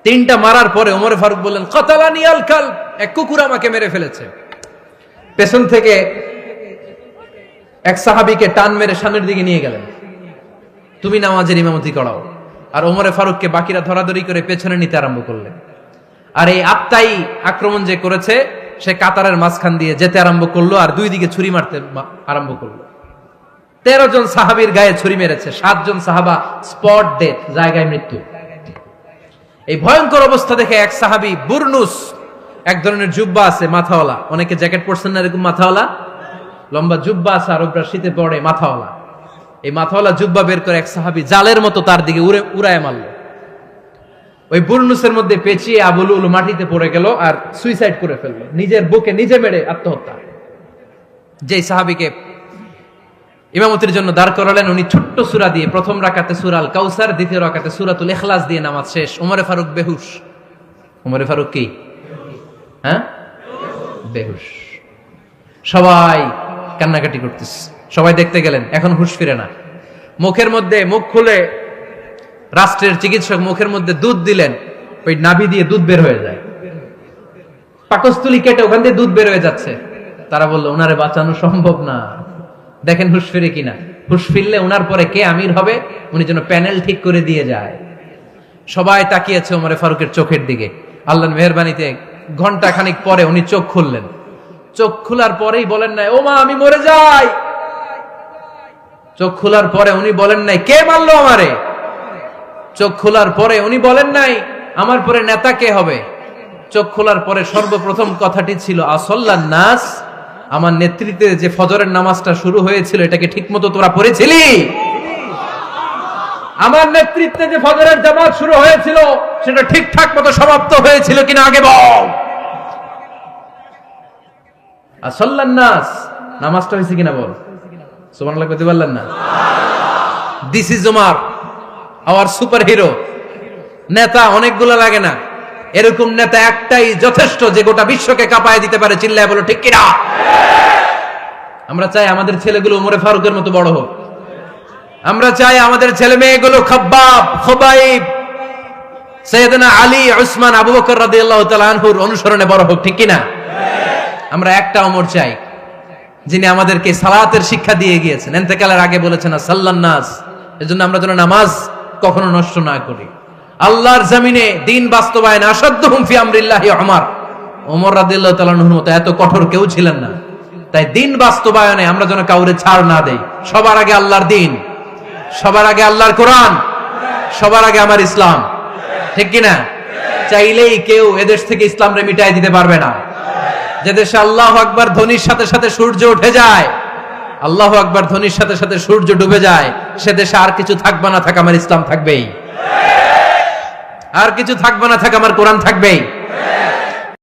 3টা মারার পরে ওমর ফারুক বললেন, কাতালানি আল কালব, এক কুকুর আমাকে মেরে ফেলেছে। পেছন থেকে এক সাহাবীকে টান মেরে সামনের দিকে নিয়ে গেলেন, তুমি নামাজের ইমামতি করাও। আর ওমর ফারুককে বাকিরা ধরাধরি করে পেছনে নিতে আরম্ভ করলেন। আর এই আত্মাই আক্রমণ যে করেছে, সে কাতারের মাঝখান দিয়ে যেতে আরম্ভ করলো আর দুই দিকে ছুরি মারতে আরম্ভ করলো। 13 জন সাহাবীর গায়ে ছুরি মেরেছে, 7 জন সাহাবা স্পট ডেথ, জায়গায় মৃত্যু। এই ভয়ঙ্কর অবস্থা দেখে এক সাহাবী বুরনুস, এক ধরনের জুব্বা আছে মাথাওয়ালা, অনেকে জ্যাকেট পরছেন না এরকম মাথাওয়ালা, লম্বা জুব্বা আছে আরবরা শীতে পরে মাথাওয়ালা, এই মাথাওয়ালা জুব্বা বের করে এক সাহাবী জালের মতো তার দিকে উড়ায় মারল। ওই বুরনুসের মধ্যে পেঁচিয়ে আবু লুলু মাটিতে পড়ে গেল আর সুইসাইড করে ফেললো, নিজের বুকে নিজে মেরে আত্মহত্যা। যেই সাহাবীকে ইমামতির জন্য দাঁড় করালেন, উনি ছোট্ট সূরা দিয়ে প্রথম রাকাতে সূরা আল কাউসার, দ্বিতীয় রাকাতে সূরাতুল ইখলাস দিয়ে নামাজ শেষ। ওমরে ফারুক বেহুশ। ওমরে ফারুক কি? হ্যাঁ, বেহুশ। সবাই কান্নাকাটি করতেছে, সবাই দেখতে গেলেন, এখন হুঁশ ফিরে না। মুখের মধ্যে মুখ খুলে রাষ্ট্রের চিকিৎসক মুখের মধ্যে দুধ দিলেন, ওই নাভি দিয়ে দুধ বের হয়ে যায়, পাকস্থলী কেটে ওখান দিয়ে দুধ বের হয়ে যাচ্ছে। তারা বললো ওনারে বাঁচানো সম্ভব না, দেখেন হুঁশ ফিরে কিনা। হুঁশ ফিরলে ওনার পরে কে আমির হবে, উনি যেন প্যানেল ঠিক করে দিয়ে যায়। সবাই তাকিয়েছে ওমরে ফারুকের চোখের দিকে। আল্লাহর মেহেরবানিতে ঘন্টা খানিক পরে উনি চোখ খুললেন। চোখ খোলার পরেই বলেন নাই ও মা আমি মরে যাই। চোখ খোলার পরে উনি বলেন নাই কে মারলো আমারে। চোখ খোলার পরে উনি বলেন নাই আমার পরে নেতা কে হবে। চোখ খোলার পরে সর্বপ্রথম কথাটি ছিল আসল্লান নাস, আমার নেতৃত্বে যে ফজরের নামাজটা শুরু হয়েছিল এটাকে ঠিকমতো তোরা পড়েছিলি? আমার নেতৃত্বে যে ফজরের জামাত শুরু হয়েছিল সেটা ঠিকঠাক মতো সমাপ্ত হয়েছিল কিনা আগে বল। আসল্লান নাস, নামাজটা হয়েছে কিনা বল। সুবহানাল্লাহ কইতে পারলেন না? This is Omar, hour super hero. নেতা অনেকগুলো লাগে না, এরকম নেতা একটাই যথেষ্ট যে গোটা বিশ্বকে কাঁপায় দিতে পারে। চিল্লায় বলো ঠিক কিনা? আমরা চাই আমাদের ছেলেগুলো ওমরে ফারুকের মতো বড় হোক। আমরা চাই আমাদের ছেলে মেয়েগুলো খাব্বাব, খুবাইব, সাইয়েদনা আলী, উসমান, আবু বকর রাদিয়াল্লাহু তাআলা আনহুর অনুসরণে বড় হোক। ঠিক কিনা? আমরা একটা ওমর চাই যিনি আমাদেরকে সালাতের শিক্ষা দিয়ে গিয়েছেন, ইন্তেকালের আগে বলেছেন সাল্লান নাস। এজন্য আমরা যেন নামাজ কখনো নষ্ট না করি। আল্লাহর জমিনে দিন বাস্তবায়ন আসাদ্দুহুম ফি আমরিল্লাহি ওমর। ওমর রাদিয়াল্লাহু তাআলা আনহুর মতো এত কঠোর কেউ ছিলেন না। তাই দিন বাস্তবায়নে আমরা যেন কাউরে ছাড় না দেই। সবার আগে আল্লাহর দিন, সবার আগে আল্লাহর কোরআন, সবার আগে আমার ইসলাম। ঠিক কিনা? চাইলেই কেউ এদেশ থেকে ইসলামরে মিটাই দিতে পারবে না। যে দেশে আল্লাহু আকবার ধ্বনির সাথে সাথে সূর্য উঠে যায়, আল্লাহু আকবার ধ্বনির সাথে সাথে সূর্য ডুবে যায়, সে দেশে আর কিছু থাকবে না থাক আমার ইসলাম থাকবেই, আর কিছু থাকবে না থাক আমার কোরআন থাকবেই।